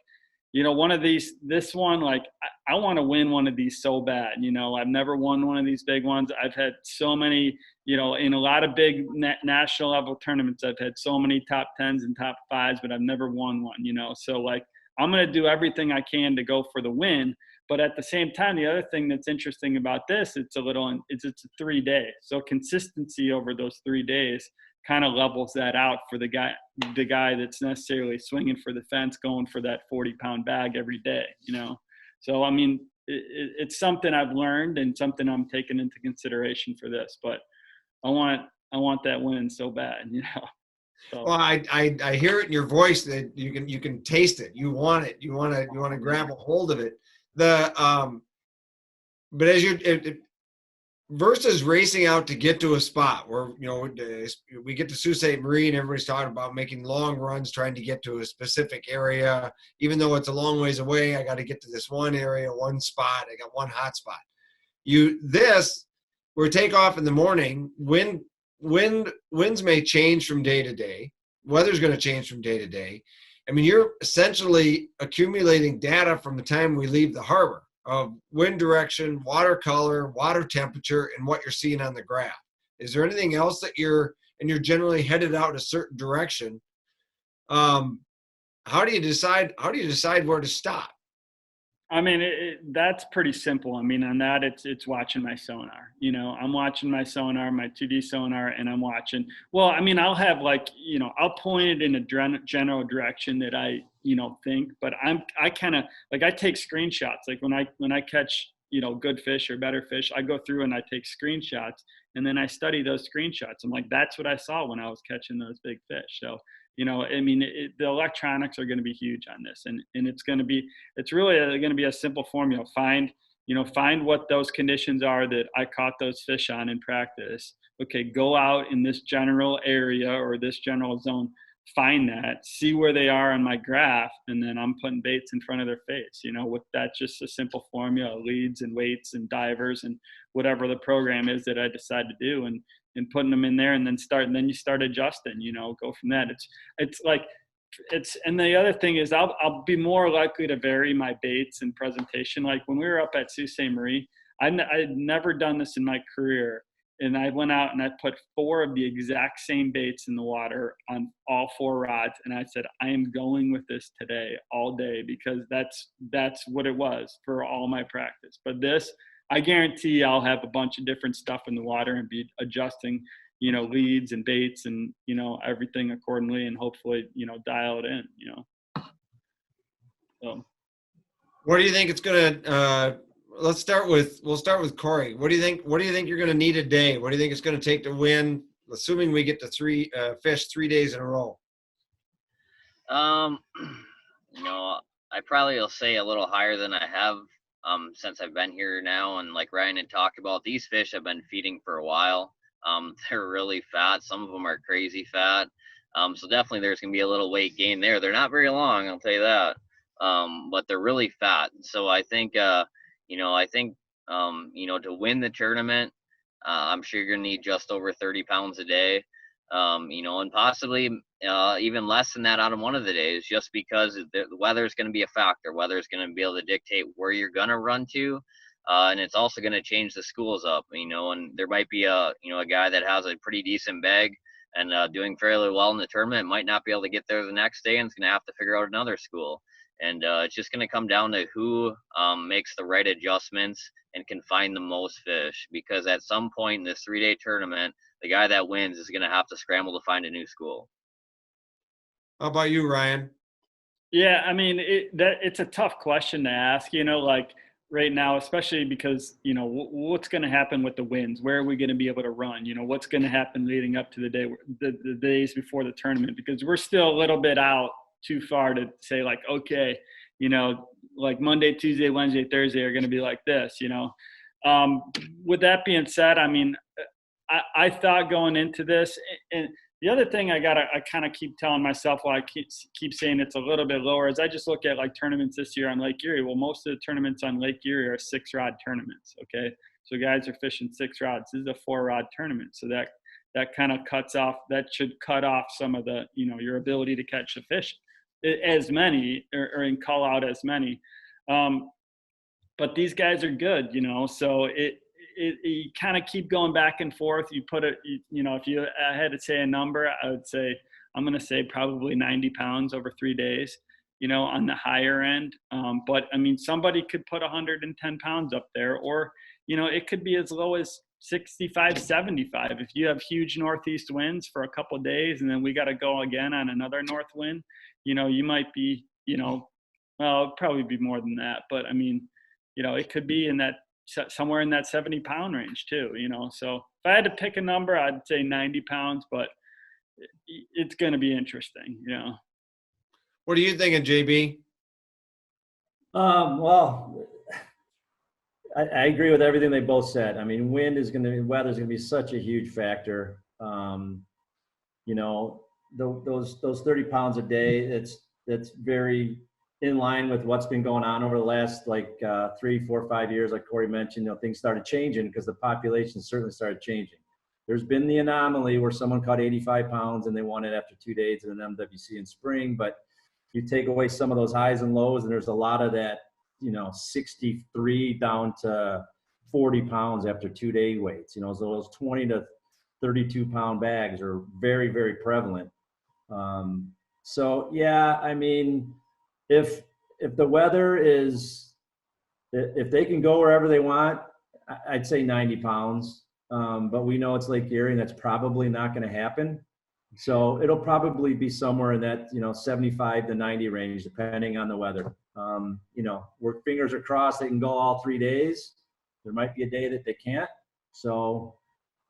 this one, like I want to win one of these so bad, I've never won one of these big ones. I've had so many, in a lot of big national level tournaments, I've had so many top 10s and top 5s, but I've never won one, so like, I'm going to do everything I can to go for the win. But at the same time, the other thing that's interesting about this, it's a 3 day. So consistency over those 3 days kind of levels that out for the guy that's necessarily swinging for the fence, going for that 40-pound bag every day, So, I mean, it's something I've learned and something I'm taking into consideration for this, but I want that win so bad, So. Well, I hear it in your voice that you can taste it. You want it. You want to grab a hold of it. But as versus racing out to get to a spot where, we get to Sault Ste. Marie and everybody's talking about making long runs, trying to get to a specific area, even though it's a long ways away. I got to get to this one area, one spot. I got one hot spot. We're take off in the morning. Winds may change from day to day. Weather's going to change from day to day. I mean, you're essentially accumulating data from the time we leave the harbor of wind direction, water color, water temperature, and what you're seeing on the graph. Is there anything else that you're generally headed out a certain direction? How do you decide where to stop? I mean, that's pretty simple. I mean, on that, it's watching my sonar. I'm watching my sonar, my 2D sonar, and I'm watching. Well, I mean, I'll have like, I'll point it in a general direction that I, think. But I kind of like I take screenshots. Like when I catch, good fish or better fish, I go through and I take screenshots, and then I study those screenshots. I'm like, that's what I saw when I was catching those big fish. So. I mean, the electronics are going to be huge on this, and it's really going to be a simple formula. Find what those conditions are that I caught those fish on in practice. Okay, go out in this general area or this general zone, find that, see where they are on my graph, and then I'm putting baits in front of their face, with that just a simple formula, leads and weights and divers and whatever the program is that I decide to do, and putting them in there, and then you start adjusting, go from that. And the other thing is I'll be more likely to vary my baits and presentation. Like when we were up at Sault Ste. Marie, I'd never done this in my career. And I went out and I put 4 of the exact same baits in the water on all 4 rods. And I said, I am going with this today all day, because that's what it was for all my practice. But this, I guarantee I'll have a bunch of different stuff in the water and be adjusting, leads and baits and, everything accordingly, and hopefully, dial it in, So. What do you think it's going to, we'll start with Korey. What do you think you're going to need a day? What do you think it's going to take to win, assuming we get to fish 3 days in a row? I probably will say a little higher than I have since I've been here now. And like Ryan had talked about, these fish have been feeding for a while. They're really fat. Some of them are crazy fat. So definitely there's going to be a little weight gain there. They're not very long, I'll tell you that. But they're really fat. So I think, to win the tournament, I'm sure you're going to need just over 30 pounds a day. And possibly even less than that out of one of the days, just because the weather is going to be a factor. Weather is going to be able to dictate where you're going to run to, and it's also going to change the schools up. And there might be a guy that has a pretty decent bag and doing fairly well in the tournament, might not be able to get there the next day, and is going to have to figure out another school. And it's just going to come down to who makes the right adjustments and can find the most fish, because at some point in this 3-day tournament, the guy that wins is going to have to scramble to find a new school. How about you, Ryan? Yeah, I mean, it's a tough question to ask, like right now, especially because, what's going to happen with the winds? Where are we going to be able to run? What's going to happen leading up to the days before the tournament? Because we're still a little bit out too far to say like, okay, like Monday, Tuesday, Wednesday, Thursday are going to be like this, With that being said, I mean, I thought going into this, and the other thing I kind of keep telling myself while I keep saying it's a little bit lower, is I just look at like tournaments this year on Lake Erie. Well, most of the tournaments on Lake Erie are 6-rod tournaments. Okay. So guys are fishing 6 rods. This is a 4-rod tournament. So that kind of should cut off some of the, your ability to catch the fish as many or and call out as many. But these guys are good, so you kind of keep going back and forth. You put it, if I had to say a number, I would say, I'm going to say probably 90 pounds over 3 days, on the higher end. But I mean, somebody could put 110 pounds up there, or, it could be as low as 65, 75. If you have huge northeast winds for a couple of days, and then we got to go again on another north wind, you might be, well, it'd probably be more than that. But I mean, it could be somewhere in that 70-pound range too, So if I had to pick a number, I'd say 90 pounds, but it's going to be interesting, What are you thinking, JB? Well, I agree with everything they both said. I mean, weather is going to be such a huge factor. Those 30 pounds a day, it's very in line with what's been going on over the last 3, 4, 5 years. Like Korey mentioned, things started changing because the population certainly started changing. There's been the anomaly where someone caught 85 pounds and they won it after 2 days at an NWC in spring, but you take away some of those highs and lows, and there's a lot of that, 63 down to 40 pounds after 2-day weights. So those 20 to 32 pound bags are very, very prevalent. So yeah, I mean, if the weather is, if they can go wherever they want, I'd say 90 pounds. But we know it's Lake Erie, and that's probably not going to happen. So it'll probably be somewhere in that, 75 to 90 range, depending on the weather. Where fingers are crossed, they can go all 3 days. There might be a day that they can't. So,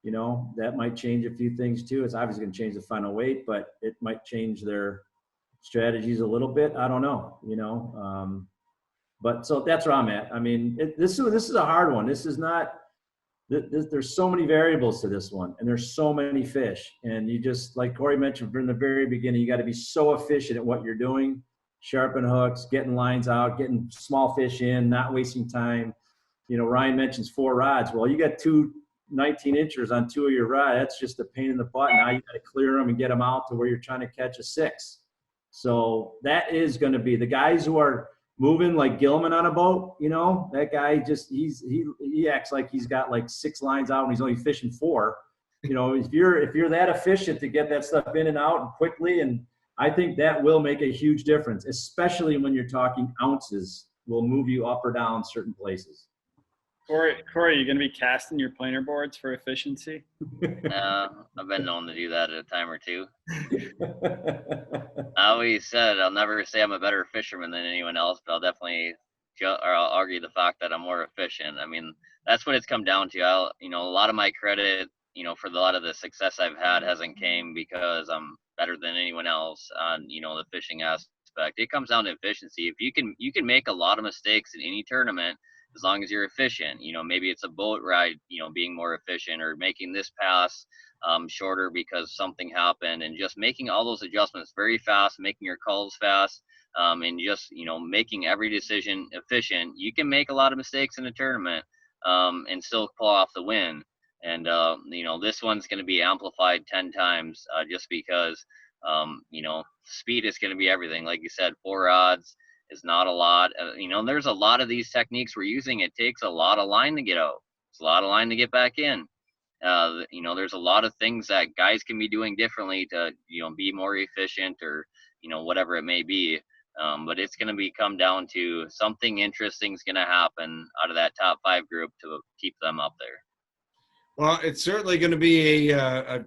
that might change a few things too. It's obviously going to change the final weight, but it might change their strategies a little bit. I don't know, but so that's where I'm at. I mean, this is a hard one. This is not, there's so many variables to this one, and there's so many fish. And you just, like Korey mentioned from the very beginning, you got to be so efficient at what you're doing, sharpen hooks, getting lines out, getting small fish in, not wasting time. Ryan mentions 4 rods. Well, you got 2 19-inchers on 2 of your rods. That's just a pain in the butt. Now you got to clear them and get them out to where you're trying to catch a 6. So that is going to be the guys who are moving like Gilman on a boat. That guy just, he acts like he's got 6 lines out and he's only fishing 4. If you're that efficient to get that stuff in and out and quickly, and I think that will make a huge difference, especially when you're talking ounces, will move you up or down certain places. Korey, you going to be casting your planer boards for efficiency? I've been known to do that at a time or two. I always said I'll never say I'm a better fisherman than anyone else, but I'll definitely I'll argue the fact that I'm more efficient. I mean, that's what it's come down to. A lot of my credit, for a lot of the success I've had hasn't came because I'm better than anyone else on, the fishing aspect. It comes down to efficiency. If you can make a lot of mistakes in any tournament, as long as you're efficient. Maybe it's a boat ride, being more efficient, or making this pass shorter because something happened, and just making all those adjustments very fast, making your calls fast, and just, making every decision efficient. You can make a lot of mistakes in a tournament and still pull off the win. And, this one's going to be amplified 10 times just because, speed is going to be everything. Like you said, 4 odds is not a lot. There's a lot of these techniques we're using. It takes a lot of line to get out. It's a lot of line to get back in. There's a lot of things that guys can be doing differently to, be more efficient, or, whatever it may be. But it's going to come down to something interesting is going to happen out of that top 5 group to keep them up there. Well, it's certainly going to be an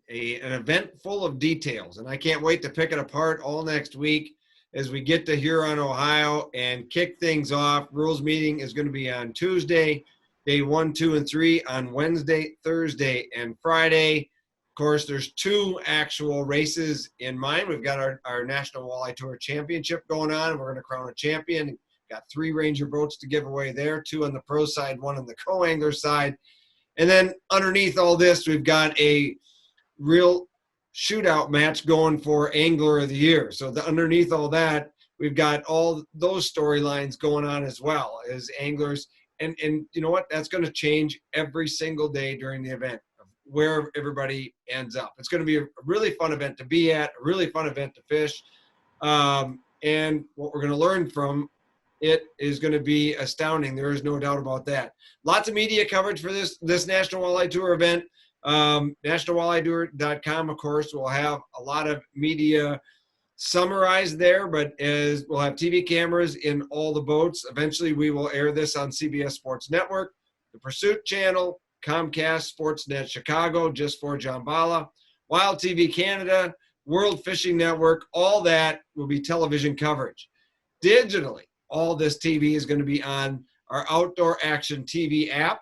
event full of details, and I can't wait to pick it apart all next week as we get to Huron, Ohio, and kick things off. Rules meeting is going to be on Tuesday, day 1, 2, and 3 on Wednesday, Thursday, and Friday. Of course, there's 2 actual races in mind. We've got our National Walleye Tour Championship going on. We're going to crown a champion. Got 3 Ranger boats to give away there, 2 on the pro side, 1 on the co-angler side. And then underneath all this, we've got a real shootout match going for Angler of the Year. So underneath all that, we've got all those storylines going on as well as anglers. And you know what? That's going to change every single day during the event, where everybody ends up. It's going to be a really fun event to be at, a really fun event to fish. And what we're going to learn from it is going to be astounding. There is no doubt about that. Lots of media coverage for this National Walleye Tour event. NationalWalleyeTour.com, of course, will have a lot of media summarized there, but as we'll have TV cameras in all the boats. Eventually, we will air this on CBS Sports Network, the Pursuit Channel, Comcast, Sportsnet Chicago, just for John Balla, Wild TV Canada, World Fishing Network. All that will be television coverage. Digitally, all this TV is going to be on our Outdoor Action TV app,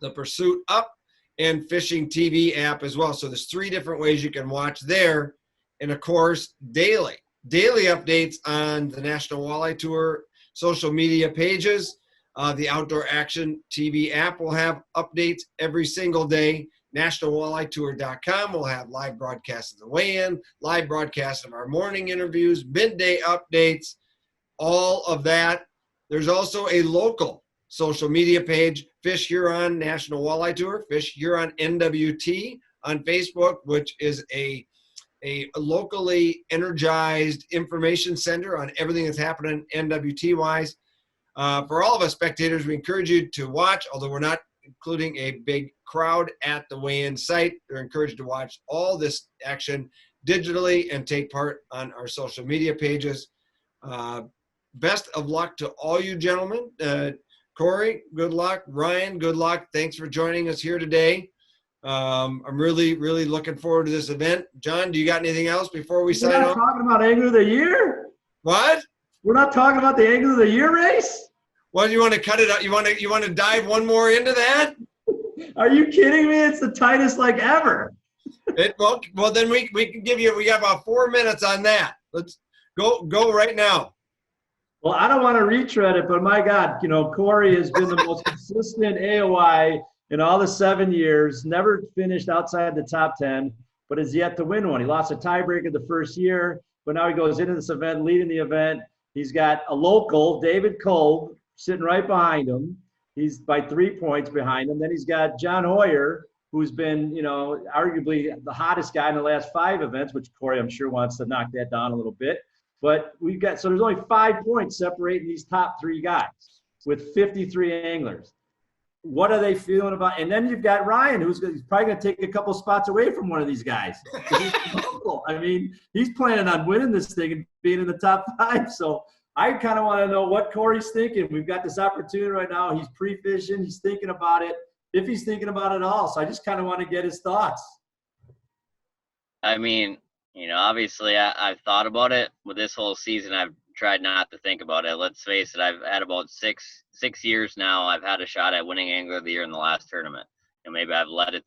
the Pursuit Up, and Fishing TV app as well. So there's 3 different ways you can watch there. And of course, daily updates on the National Walleye Tour social media pages. The Outdoor Action TV app will have updates every single day. NationalWalleyeTour.com will have live broadcasts of the weigh-in, live broadcasts of our morning interviews, midday updates, all of that. There's also a local social media page, Fish Huron National Walleye Tour, Fish Huron NWT on Facebook, which is a locally energized information center on everything that's happening NWT-wise. For all of us spectators, we encourage you to watch, although we're not including a big crowd at the weigh-in site. They're encouraged to watch all this action digitally and take part on our social media pages. Best of luck to all you gentlemen. Korey, good luck. Ryan, good luck. Thanks for joining us here today. I'm really, really looking forward to this event. John, do you got anything else before we sign off? We're not talking about Angler of the Year? What? We're not talking about the Angler of the Year race? Well, you want to cut it up? You want to dive one more into that? Are you kidding me? It's the tightest like ever. Well, then we can give you. We got about 4 minutes on that. Let's go right now. Well, I don't want to retread it, but my God, Korey has been the most consistent AOI in all the 7 years, never finished outside the top 10, but has yet to win one. He lost a tiebreaker the first year, but now he goes into this event, leading the event. He's got a local, David Kolb, sitting right behind him. He's by 3 points behind him. Then he's got John Hoyer, who's been, arguably the hottest guy in the last 5 events, which Korey, I'm sure, wants to knock that down a little bit. But so there's only 5 points separating these top 3 guys with 53 anglers. What are they feeling about? And then you've got Ryan, who's probably going to take a couple spots away from one of these guys. I mean, he's planning on winning this thing and being in the top 5. So I kind of want to know what Korey's thinking. We've got this opportunity right now. He's pre-fishing. He's thinking about it, if he's thinking about it all. So I just kind of want to get his thoughts. I mean, obviously I've thought about it. With this whole season, I've tried not to think about it. Let's face it, I've had about six years now. I've had a shot at winning Angler of the Year in the last tournament. Maybe I've let it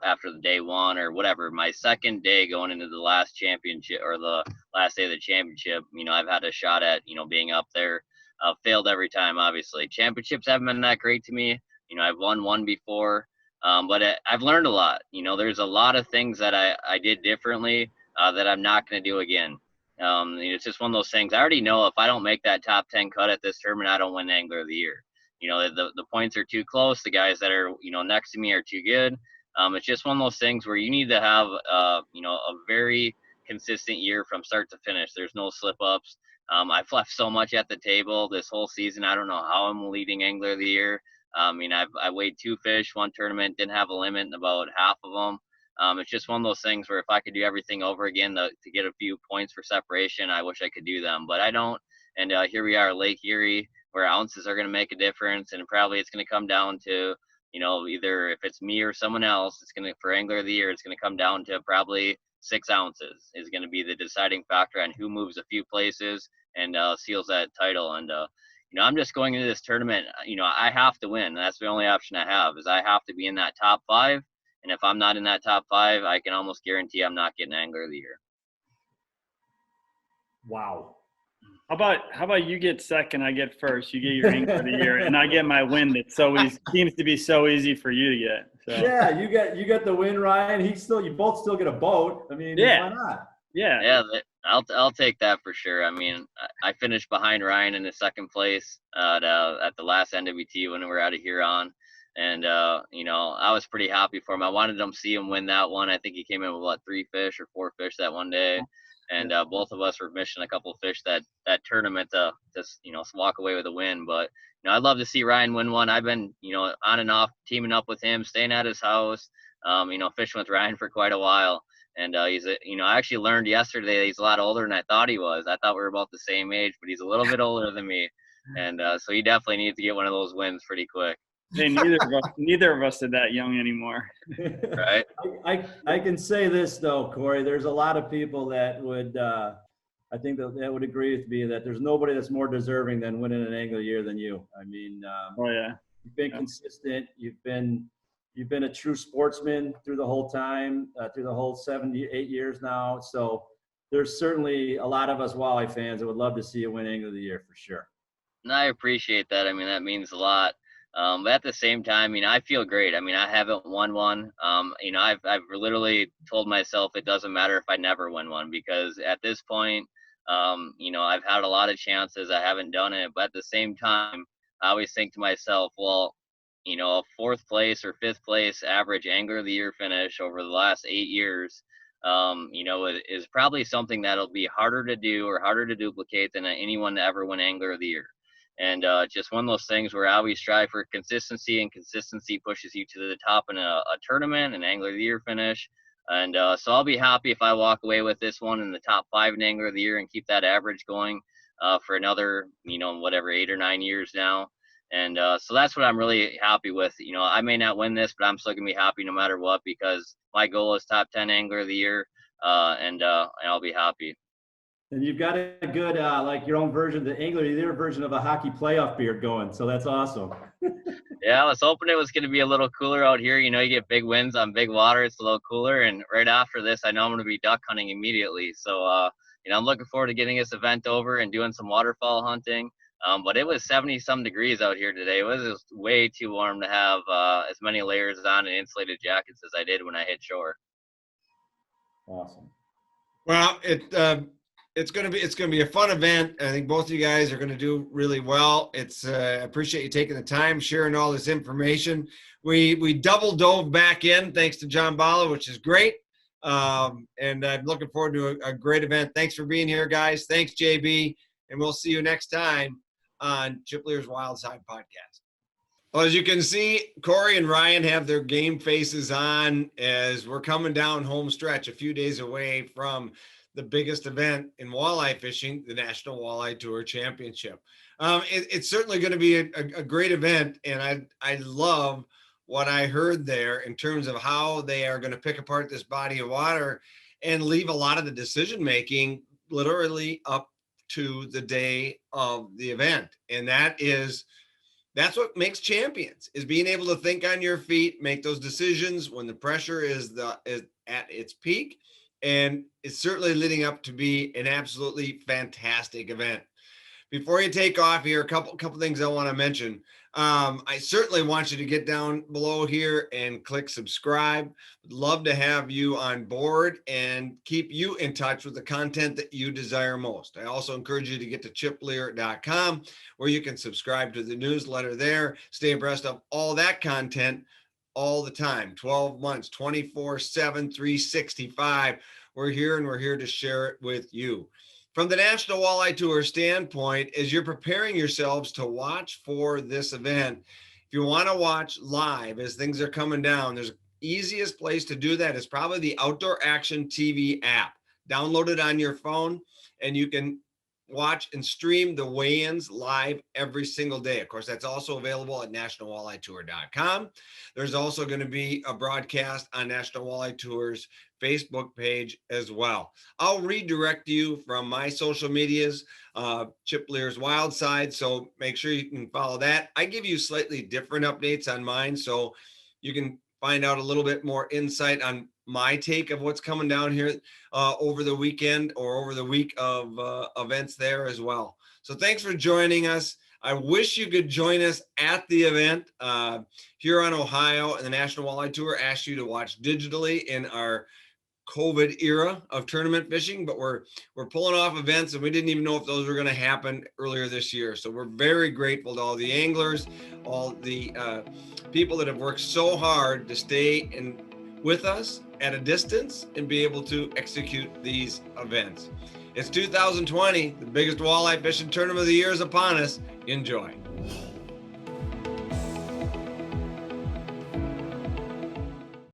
after the day one or whatever. My second day going into the last championship or the last day of the championship, I've had a shot at, being up there. Failed every time, obviously. Championships haven't been that great to me. I've won one before, but I've learned a lot. There's a lot of things that I did differently that I'm not going to do again. It's just one of those things. I already know if I don't make that top 10 cut at this tournament, I don't win Angler of the Year. The points are too close. The guys that are, next to me are too good. It's just one of those things where you need to have, a very consistent year from start to finish. There's no slip ups. I've left so much at the table this whole season. I don't know how I'm leading Angler of the Year. I weighed 2 fish one tournament, didn't have a limit in about half of them. It's just one of those things where if I could do everything over again to get a few points for separation, I wish I could do them, but I don't. And here we are, Lake Erie, where ounces are going to make a difference, and probably it's going to come down to, either if it's me or someone else, for Angler of the Year, it's going to come down to probably 6 ounces is going to be the deciding factor on who moves a few places and seals that title. And I'm just going into this tournament. I have to win. That's the only option I have is I have to be in that top 5. And if I'm not in that top 5, I can almost guarantee I'm not getting Angler of the Year. Wow. How about you get second, I get first. You get your Angler of the Year, and I get my win. That seems to be so easy for you to get. So. Yeah, you get the win, Ryan. You both still get a boat. I mean, yeah. Why not? Yeah. Yeah, I'll take that for sure. I mean, I finished behind Ryan in the second place at the last NWT when we were out of Huron. And, I was pretty happy for him. I wanted to see him win that one. I think he came in with 3 fish or 4 fish that one day. And both of us were missing a couple of fish that tournament to just, walk away with a win. But, I'd love to see Ryan win one. I've been, on and off teaming up with him, staying at his house, fishing with Ryan for quite a while. And I actually learned yesterday that he's a lot older than I thought he was. I thought we were about the same age, but he's a little bit older than me. And so he definitely needs to get one of those wins pretty quick. Hey, neither of us are that young anymore. Right. I can say this though, Korey. There's a lot of people that would, I think that would agree with me that there's nobody that's more deserving than winning an Angler of the Year than you. I mean, oh yeah, you've been consistent. You've been a true sportsman through the whole time, through the whole 8 years now. So there's certainly a lot of us Walleye fans that would love to see you win Angler of the Year for sure. And I appreciate that. I mean, that means a lot. But at the same time, I feel great. I haven't won one. I've literally told myself it doesn't matter if I never win one because at this point, I've had a lot of chances. I haven't done it. But at the same time, I always think to myself, well, a 4th place or 5th place average Angler of the Year finish over the last 8 years, is probably something that'll be harder to do or harder to duplicate than anyone to ever win Angler of the Year. And just one of those things where I always strive for consistency, and consistency pushes you to the top in a tournament, an Angler of the Year finish. And so I'll be happy if I walk away with this one in the top 5 in Angler of the Year and keep that average going for another, 8 or 9 years now. And so that's what I'm really happy with. I may not win this, but I'm still going to be happy no matter what because my goal is top 10 Angler of the Year, and I'll be happy. And you've got a good, your own version, the Angler of the Year version of a hockey playoff beard going. So that's awesome. Yeah, I was hoping it was going to be a little cooler out here. You get big winds on big water. It's a little cooler. And right after this, I know I'm going to be duck hunting immediately. So, I'm looking forward to getting this event over and doing some waterfowl hunting. But it was 70-some degrees out here today. It was just way too warm to have as many layers on and insulated jackets as I did when I hit shore. Awesome. Well, it's going to be a fun event. I think both of you guys are going to do really well. I appreciate you taking the time, sharing all this information. We double dove back in thanks to John Balla, which is great. And I'm looking forward to a great event. Thanks for being here, guys. Thanks, JB. And we'll see you next time on Chip Leer's Wildside podcast. Well, as you can see, Korey and Ryan have their game faces on as we're coming down home stretch, a few days away from the biggest event in walleye fishing, the National Walleye Tour Championship. It's certainly going to be a great event, and I love what I heard there in terms of how they are going to pick apart this body of water and leave a lot of the decision making literally up to the day of the event. And that's what makes champions, is being able to think on your feet, make those decisions when the pressure is at its peak. And it's certainly leading up to be an absolutely fantastic event. Before you take off here, a couple things I want to mention. I certainly want you to get down below here and click subscribe. Would love to have you on board and keep you in touch with the content that you desire most. I also encourage you to get to chipleer.com, where you can subscribe to the newsletter there, stay abreast of all that content all the time, 12 months, 24/7, 365. We're here, and we're here to share it with you. From the National Walleye Tour standpoint, as you're preparing yourselves to watch for this event, if you want to watch live as things are coming down, there's easiest place to do that is probably the Outdoor Action TV app. Download it on your phone, and you can watch and stream the weigh-ins live every single day. Of course, that's also available at nationalwalletetour.com. There's also going to be a broadcast on National Walleye Tour's Facebook page as well. I'll redirect you from my social medias, Chip Leer's Wildside, so make sure you can follow that. I give you slightly different updates on mine, so you can find out a little bit more insight on my take of what's coming down here over the weekend or over the week of events there as well. So thanks for joining us. I wish you could join us at the event. Here on Ohio and the National Walleye Tour asked you to watch digitally in our COVID era of tournament fishing, but we're pulling off events, and we didn't even know if those were going to happen earlier this year. So we're very grateful to all the anglers, all the people that have worked so hard to stay with us at a distance and be able to execute these events. It's 2020, the biggest walleye fishing tournament of the year is upon us. Enjoy.